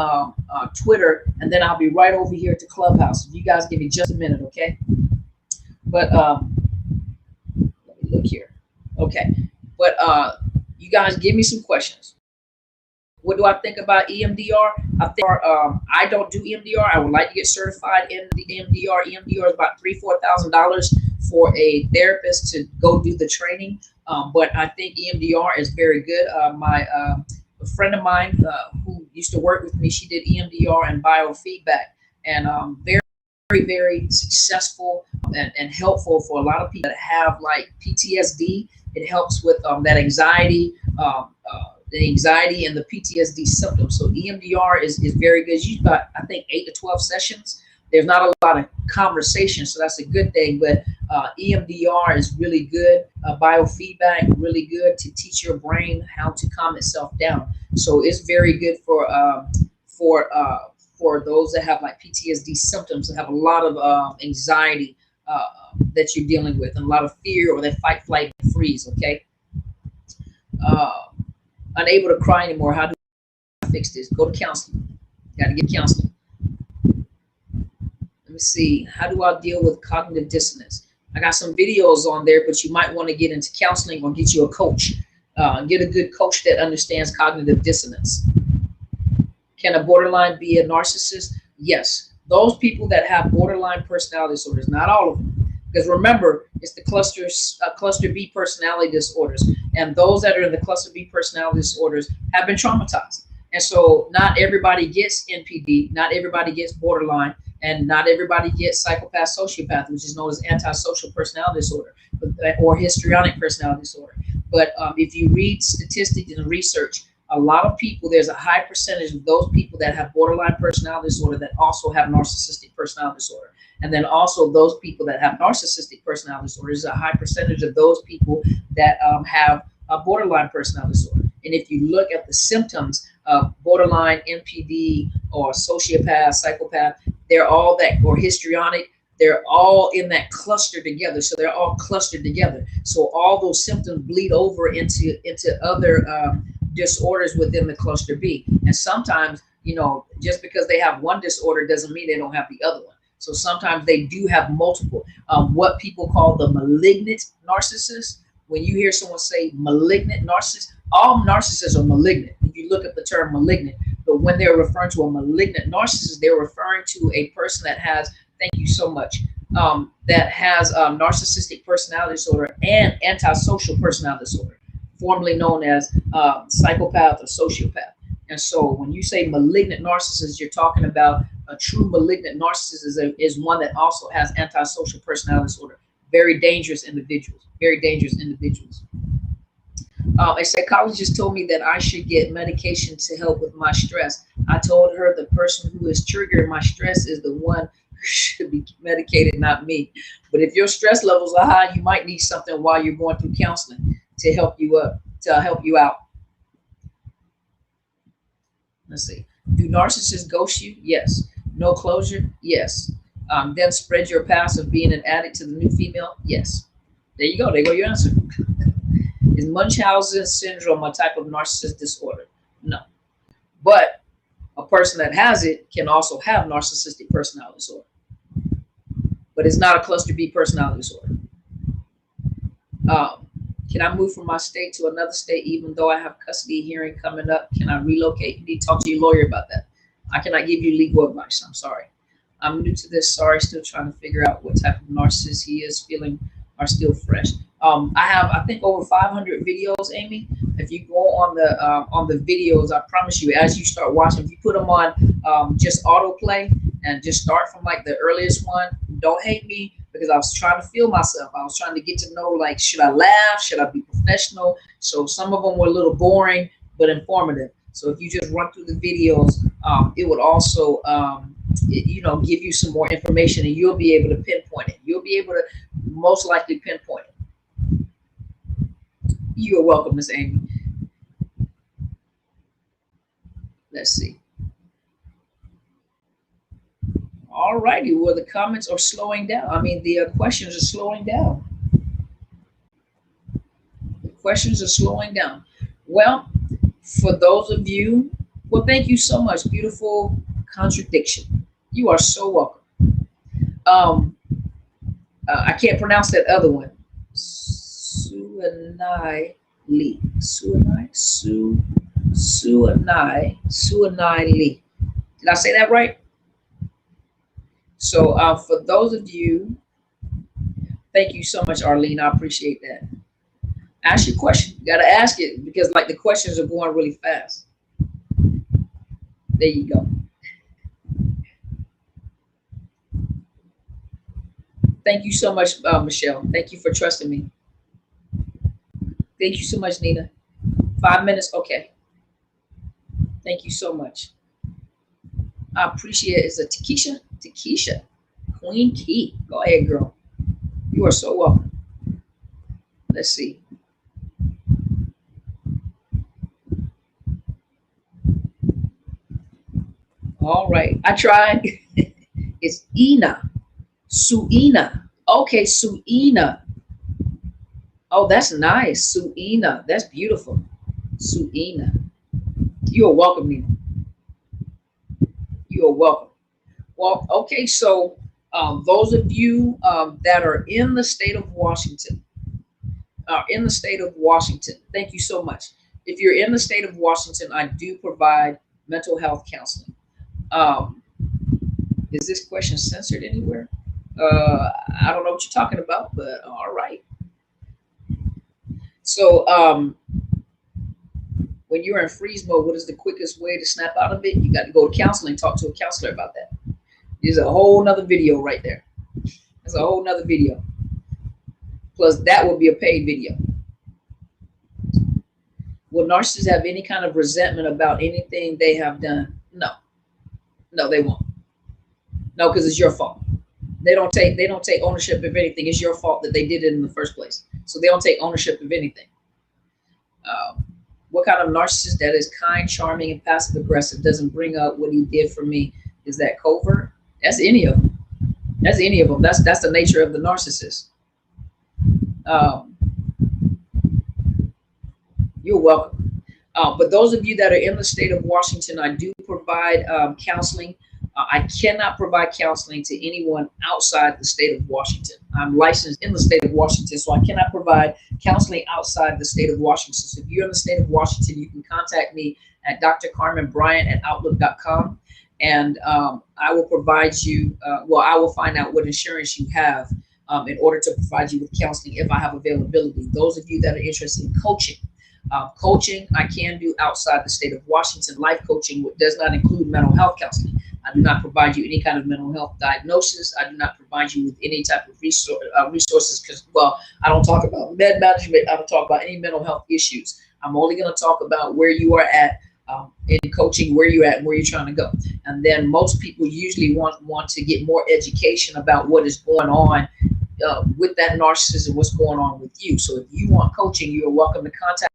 Twitter, and then I'll be right over here to Clubhouse. If you guys give me just a minute, okay? But let me look here. Okay, but you guys give me some questions. What do I think about EMDR? I don't do EMDR. I would like to get certified in the EMDR. EMDR is about $3,000–4,000 for a therapist to go do the training. But I think EMDR is very good. A friend of mine who used to work with me, she did EMDR and biofeedback, and very successful and helpful for a lot of people that have like PTSD. It helps with that anxiety. The anxiety and the PTSD symptoms. So EMDR is very good. You've got, I think, 8 to 12 sessions. There's not a lot of conversation, so that's a good thing. But EMDR is really good. Biofeedback, really good to teach your brain how to calm itself down. So it's very good for those that have like PTSD symptoms, that have a lot of anxiety that you're dealing with, and a lot of fear, or that fight, flight, and freeze. Okay. Unable to cry anymore. How do I fix this? Go to counseling. Got to get counseling. Let me see. How do I deal with cognitive dissonance? I got some videos on there, but you might want to get into counseling or get you a coach. Get a good coach that understands cognitive dissonance. Can a borderline be a narcissist? Yes. Those people that have borderline personality disorders, not all of them. Because remember, it's the cluster B personality disorders. And those that are in the cluster B personality disorders have been traumatized. And so not everybody gets NPD, not everybody gets borderline, and not everybody gets psychopath, sociopath, which is known as antisocial personality disorder, or histrionic personality disorder. But if you read statistics and research, a lot of people, there's a high percentage of those people that have borderline personality disorder that also have narcissistic personality disorder. And then also those people that have narcissistic personality disorder, there's a high percentage of those people that have a borderline personality disorder. And if you look at the symptoms of borderline, NPD, or sociopath, psychopath, they're all that, or histrionic, they're all in that cluster together. So they're all clustered together. So all those symptoms bleed over into other disorders within the cluster B. And sometimes, you know, just because they have one disorder doesn't mean they don't have the other one. So sometimes they do have multiple, what people call the malignant narcissist. When you hear someone say malignant narcissist, all narcissists are malignant. If you look at the term malignant, but when they're referring to a malignant narcissist, they're referring to a person that has, thank you so much, that has narcissistic personality disorder and antisocial personality disorder, formerly known as psychopath or sociopath. And so when you say malignant narcissist, you're talking about a true malignant narcissist is one that also has antisocial personality disorder. Very dangerous individuals, very dangerous individuals. A psychologist told me that I should get medication to help with my stress. I told her the person who is triggering my stress is the one who should be medicated, not me. But if your stress levels are high, you might need something while you're going through counseling to help you up, to help you out. Let's see. Do narcissists ghost you? Yes. No closure? Yes. Then spread your past of being an addict to the new female? Yes. There you go. There go your answer. Is Munchausen syndrome a type of narcissist disorder? No. But a person that has it can also have narcissistic personality disorder. But it's not a cluster B personality disorder. Can I move from my state to another state even though I have custody hearing coming up? Can I relocate? You need to talk to your lawyer about that. I cannot give you legal advice. I'm sorry. I'm new to this. Sorry, still trying to figure out what type of narcissist he is. Feeling are still fresh. I have, I think, over 500 videos, Amy. If you go on the videos, I promise you, as you start watching, if you put them on just autoplay and just start from like the earliest one, don't hate me because I was trying to feel myself. I was trying to get to know, like, should I laugh? Should I be professional? So some of them were a little boring, but informative. So if you just run through the videos, it would also, you know, give you some more information and you'll be able to pinpoint it. You'll be able to most likely pinpoint it. You are welcome, Miss Amy. Let's see. All righty. Well, the comments are slowing down. I mean, the questions are slowing down. The questions are slowing down. Well, for those of you Well, thank you so much. Beautiful contradiction. You are so welcome. I can't pronounce that other one. Suanai Lee. Suanai Lee. Did I say that right? So for those of you, thank you so much, Arlene. I appreciate that. Ask your question. You got to ask it because like the questions are going really fast. There you go. Thank you so much, Michelle. Thank you for trusting me. Thank you so much, Nina. 5 minutes. Okay. Thank you so much. I appreciate it. It's a Takesha. Queen Key. Go ahead, girl. You are so welcome. Let's see. All right. I tried. It's Ina. Suina. Okay, Suina. Oh, that's nice. Suina. That's beautiful. Suina. You are welcome, Nina. You are welcome. Well, okay, so those of you that are in the state of Washington, thank you so much. If you're in the state of Washington, I do provide mental health counseling. Is this question censored anywhere? I don't know what you're talking about, but all right. So when you're in freeze mode, what is the quickest way to snap out of it? You got to go to counseling, talk to a counselor about that. There's a whole nother video right there. There's a whole nother video. Plus that will be a paid video. Will narcissists have any kind of resentment about anything they have done? No. No, they won't. No, because it's your fault. They don't take ownership of anything. It's your fault that they did it in the first place. So they don't take ownership of anything. What kind of narcissist that is kind, charming, and passive aggressive doesn't bring up what he did for me? Is that covert? That's any of them. That's any of them. That's the nature of the narcissist. You're welcome. But those of you that are in the state of Washington, I do provide counseling. I cannot provide counseling to anyone outside the state of Washington. I'm licensed in the state of Washington, so I cannot provide counseling outside the state of Washington. So if you're in the state of Washington, you can contact me at drcarmenbryant@outlook.com, and I will provide you, I will find out what insurance you have in order to provide you with counseling if I have availability. Those of you that are interested in coaching, coaching I can do outside the state of Washington. Life coaching does not include mental health counseling. I do not provide you any kind of mental health diagnosis. I do not provide you with any type of resources because, well, I don't talk about med management. I don't talk about any mental health issues. I'm only going to talk about where you are at in coaching, where you're at and where you're trying to go. And then most people usually want to get more education about what is going on with that narcissism, what's going on with you. So if you want coaching, you're welcome to contact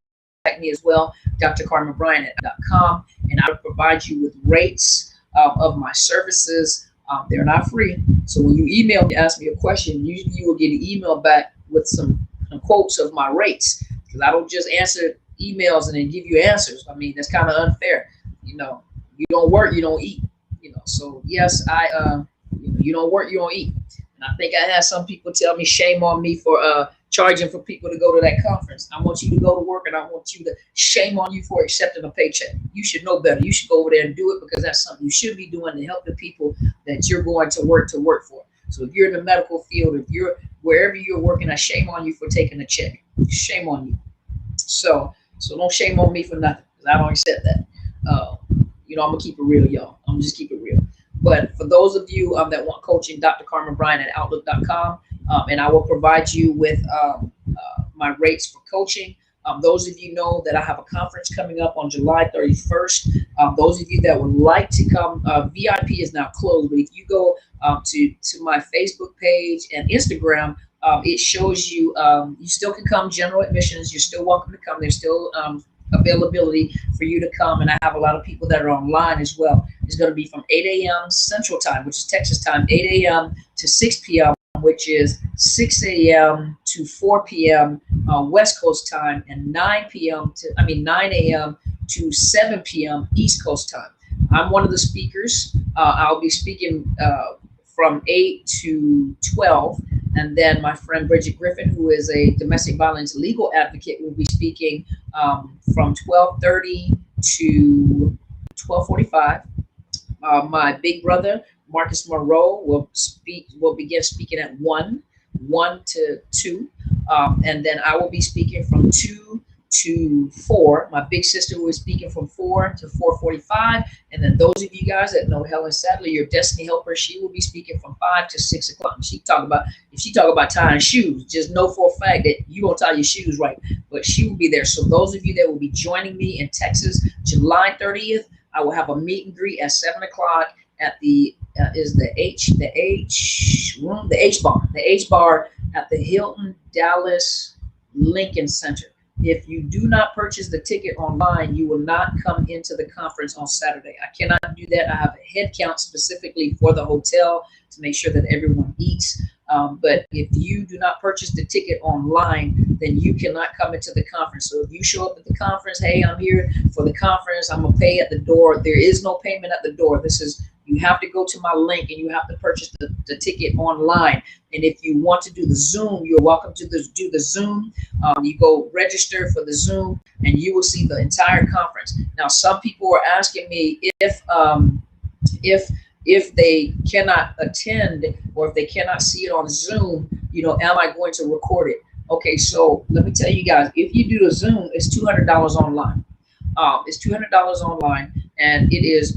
me as well, drcarmenbryant.com, and I will provide you with rates of my services. They're not free. So when you email me, ask me a question, usually you will get an email back with some quotes of my rates, because I don't just answer emails and then give you answers. I mean, that's kind of unfair. You know, you don't work, you don't eat. You know, so yes, you don't work, you don't eat. And I think I had some people tell me, shame on me for charging for people to go to that conference. I want you to go to work, and I want you to, shame on you for accepting a paycheck. You should know better. You should go over there and do it, because that's something you should be doing to help the people that you're going to work for. So if you're in the medical field, if you're wherever you're working, I shame on you for taking a check. Shame on you. So don't shame on me for nothing, because I don't accept that. You know, I'm gonna keep it real, y'all. I'm just keep it real. But for those of you that want coaching, drcarmenbryant@outlook.com, and I will provide you with my rates for coaching. Those of you know that I have a conference coming up on July 31st. Those of you that would like to come, VIP is now closed, but if you go to my Facebook page and Instagram, it shows you you still can come, general admissions. You're still welcome to come. There's still availability for you to come, and I have a lot of people that are online as well. It's going to be from 8 a.m. Central Time, which is Texas time, 8 a.m. to 6 p.m., which is 6 a.m. to 4 p.m. West Coast time, and 9 a.m. to 7 p.m. East Coast time. I'm one of the speakers. I'll be speaking from 8 to 12. And then my friend Bridget Griffin, who is a domestic violence legal advocate, will be speaking from 12:30 to 12:45. My big brother, Marcus Monroe, will begin speaking at 1 to 2. And then I will be speaking from 2 to 4. My big sister will be speaking from 4 to 4:45. And then those of you guys that know Helen Sadler, your destiny helper, she will be speaking from 5 to 6 o'clock. If she talk about tying shoes, just know for a fact that you don't tie your shoes right, but she will be there. So those of you that will be joining me in Texas, July 30th, I will have a meet and greet at 7 o'clock at the H bar at the Hilton Dallas Lincoln Center. If you do not purchase the ticket online, you will not come into the conference on Saturday. I cannot do that. I have a head count specifically for the hotel to make sure that everyone eats. But if you do not purchase the ticket online, then you cannot come into the conference. So if you show up at the conference, hey, I'm here for the conference, I'm gonna pay at the door. There is no payment at the door. You have to go to my link and you have to purchase the ticket online. And if you want to do the Zoom, you're welcome to do the Zoom. You go register for the Zoom and you will see the entire conference. Now, some people are asking me if they cannot attend or if they cannot see it on Zoom, am I going to record it? Okay, so let me tell you guys, if you do the Zoom, it's $200 online. It's $200 online, and it is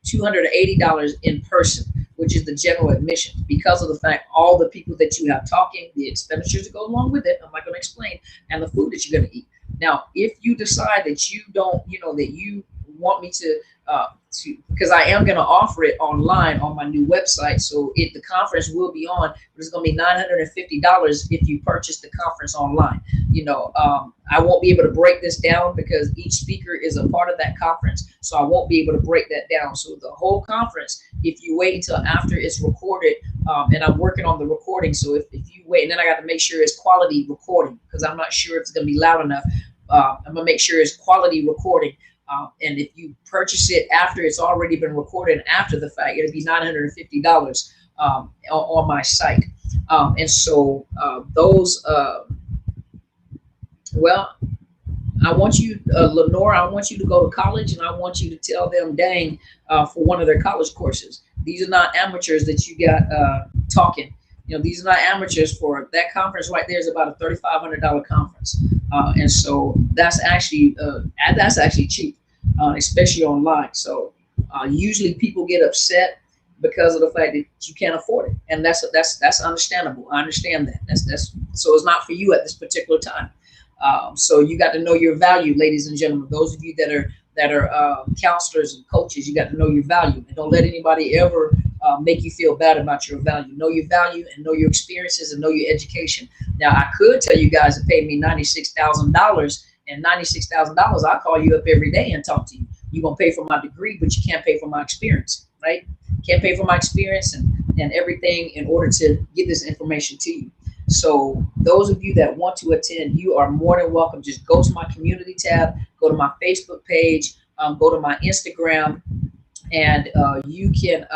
$280 in person, which is the general admission, because of the fact all the people that you have talking, the expenditures that go along with it, I'm not going to explain, and the food that you're going to eat. Now, if you decide that you don't, that you want me to because I am going to offer it online on my new website. So the conference will be on, but it's going to be $950 if you purchase the conference online. I won't be able to break this down because each speaker is a part of that conference. So I won't be able to break that down. So the whole conference, if you wait until after it's recorded, and I'm working on the recording. So if you wait, and then I got to make sure it's quality recording because I'm not sure if it's going to be loud enough. I'm going to make sure it's quality recording. And if you purchase it after it's already been recorded after the fact, it'll be $950 on my site. And so those, I want you, Lenore, I want you to go to college and I want you to tell them, dang, for one of their college courses. These are not amateurs that you got talking. These are not amateurs. For that conference right there is about a $3,500 conference. And so that's actually cheap, especially online. So usually people get upset because of the fact that you can't afford it. And that's understandable. I understand that. So it's not for you at this particular time. So you got to know your value, ladies and gentlemen. Those of you that are counselors and coaches, you got to know your value, and don't let anybody ever make you feel bad about your value. Know your value and know your experiences and know your education. Now, I could tell you guys to pay me $96,000, and $96,000, I'll call you up every day and talk to you. You're going to pay for my degree, but you can't pay for my experience, right? Can't pay for my experience and everything in order to get this information to you. So those of you that want to attend, you are more than welcome. Just go to my community tab, go to my Facebook page, go to my Instagram, and you can,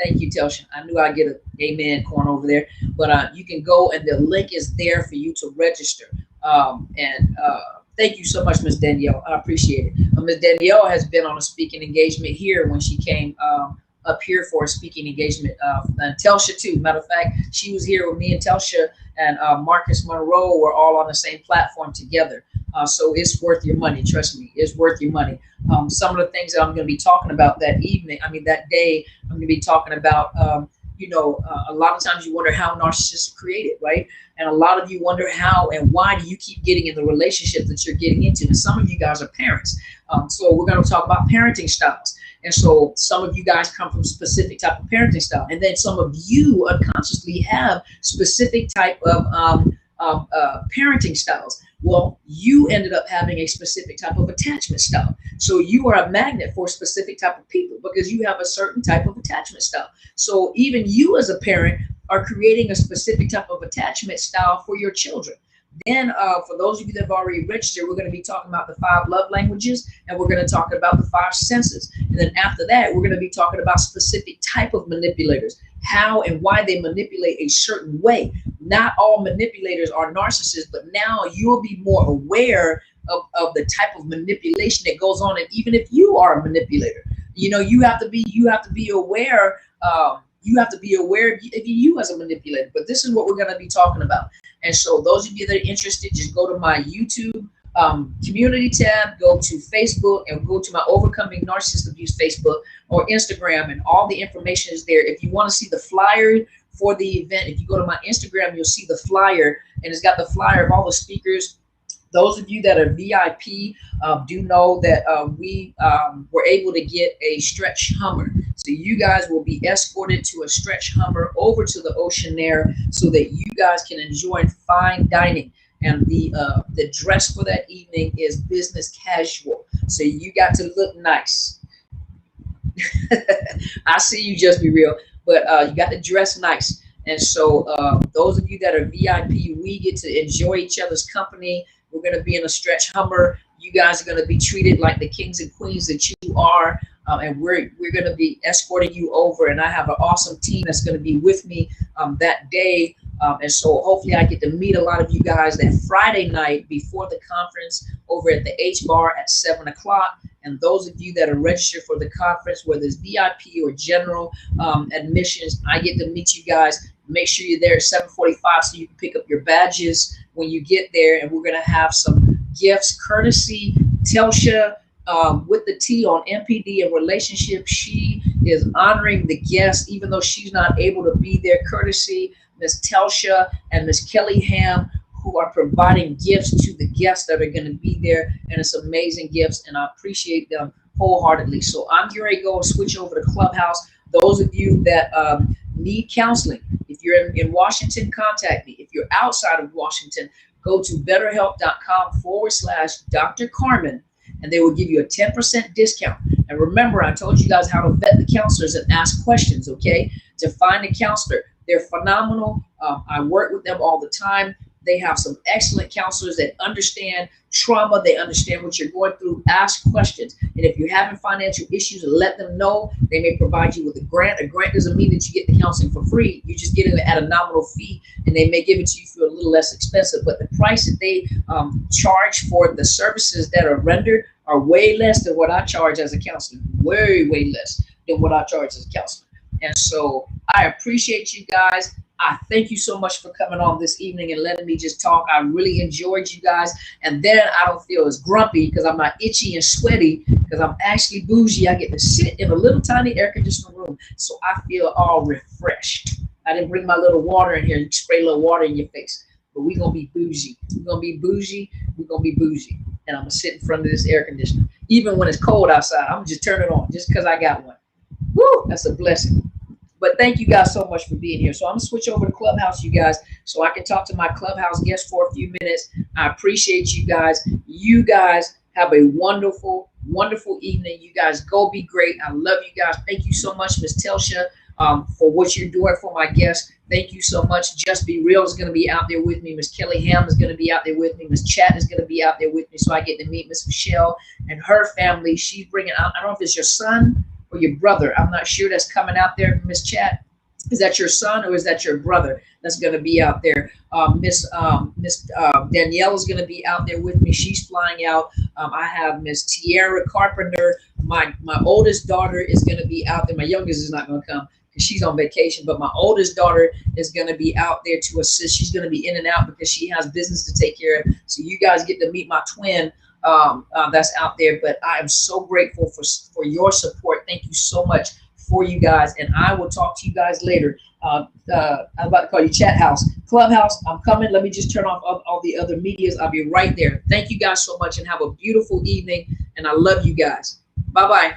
thank you, Telsha. I knew I'd get an amen corn over there, but you can go and the link is there for you to register. Thank you so much, Ms. Danielle. I appreciate it. Ms. Danielle has been on a speaking engagement here when she came up here for a speaking engagement. And Telsha too. Matter of fact, she was here with me and Telsha and Marcus Monroe were all on the same platform together. So it's worth your money. Trust me, it's worth your money. Some of the things that I'm going to be talking about that day, I'm going to be talking about, a lot of times you wonder how narcissists are created, right? And a lot of you wonder how and why do you keep getting in the relationship that you're getting into? And some of you guys are parents. So we're going to talk about parenting styles. And so some of you guys come from specific type of parenting style. And then some of you unconsciously have specific type of parenting styles. Well, you ended up having a specific type of attachment style. So you are a magnet for a specific type of people because you have a certain type of attachment style. So even you as a parent are creating a specific type of attachment style for your children. Then for those of you that have already registered, we're going to be talking about the 5 love languages, and we're going to talk about the 5 senses. And then after that, we're going to be talking about specific type of manipulators, how and why they manipulate a certain way. Not all manipulators are narcissists, but now you'll be more aware of the type of manipulation that goes on. And even if you are a manipulator, you have to be aware. You have to be aware of you as a manipulator. But this is what we're going to be talking about. And so those of you that are interested, just go to my YouTube community tab, go to Facebook, and go to my Overcoming Narcissist Abuse Facebook or Instagram, and all the information is there. If you want to see the flyer for the event, if you go to my Instagram, you'll see the flyer, and it's got the flyer of all the speakers. Those of you that are VIP do know that we were able to get a stretch Hummer. So you guys will be escorted to a stretch Hummer over to the Oceanaire so that you guys can enjoy fine dining. And the dress for that evening is business casual. So you got to look nice. I see you, just be real. But you got to dress nice. And so those of you that are VIP, we get to enjoy each other's company. We're going to be in a stretch Hummer. You guys are going to be treated like the kings and queens that you are. And we're going to be escorting you over. And I have an awesome team that's going to be with me that day. And so hopefully I get to meet a lot of you guys that Friday night before the conference over at the H Bar at 7 o'clock. And those of you that are registered for the conference, whether it's VIP or general admissions, I get to meet you guys. Make sure you're there at 7:45 so you can pick up your badges when you get there. And we're going to have some gifts courtesy Telsha with the T on MPD and relationship. She is honoring the guests, even though she's not able to be there. Courtesy Miss Telsha and Miss Kelly Ham, who are providing gifts to the guests that are going to be there. And it's amazing gifts, and I appreciate them wholeheartedly. So I'm getting ready to go and switch over to Clubhouse. Those of you that need counseling, if you're in Washington, contact me. If you're outside of Washington, go to betterhelp.com/Dr. Carmen, and they will give you a 10% discount. And remember, I told you guys how to vet the counselors and ask questions, okay? To find a counselor. They're phenomenal. I work with them all the time. They have some excellent counselors that understand trauma. They understand what you're going through. Ask questions. And if you're having financial issues, let them know. They may provide you with a grant. A grant doesn't mean that you get the counseling for free. You just get it at a nominal fee, and they may give it to you for a little less expensive. But the price that they charge for the services that are rendered are way less than what I charge as a counselor. Way, way less than what I charge as a counselor. And so I appreciate you guys. I thank you so much for coming on this evening and letting me just talk. I really enjoyed you guys. And then I don't feel as grumpy because I'm not itchy and sweaty because I'm actually bougie. I get to sit in a little tiny air conditioned room. So I feel all refreshed. I didn't bring my little water in here and spray a little water in your face. But we're going to be bougie. We're going to be bougie. We're going to be bougie. And I'm going to sit in front of this air conditioner. Even when it's cold outside, I'm going to just turn it on just because I got one. Woo, that's a blessing. But thank you guys so much for being here. So I'm going to switch over to Clubhouse, you guys, so I can talk to my Clubhouse guests for a few minutes. I appreciate you guys. You guys have a wonderful, wonderful evening. You guys go be great. I love you guys. Thank you so much, Miss Telsha, for what you're doing for my guests. Thank you so much. Just Be Real is going to be out there with me. Miss Kelly Ham is going to be out there with me. Miss Chat is going to be out there with me. So I get to meet Miss Michelle and her family. She's bringing out, I don't know if it's your son or your brother. I'm not sure that's coming out there, Miss Chat. Is that your son or is that your brother that's going to be out there? Miss Danielle is going to be out there with me. She's flying out. I have Miss Tiara Carpenter. My oldest daughter is going to be out there. My youngest is not going to come because she's on vacation, but my oldest daughter is going to be out there to assist. She's going to be in and out because she has business to take care of. So you guys get to meet my twin that's out there. But I am so grateful for your support. Thank you so much for you guys, and I will talk to you guys later. I'm about to call you Chat House. Clubhouse, I'm coming. Let me just turn off all the other medias. I'll be right there. Thank you guys so much and have a beautiful evening, and I love you guys. Bye-bye.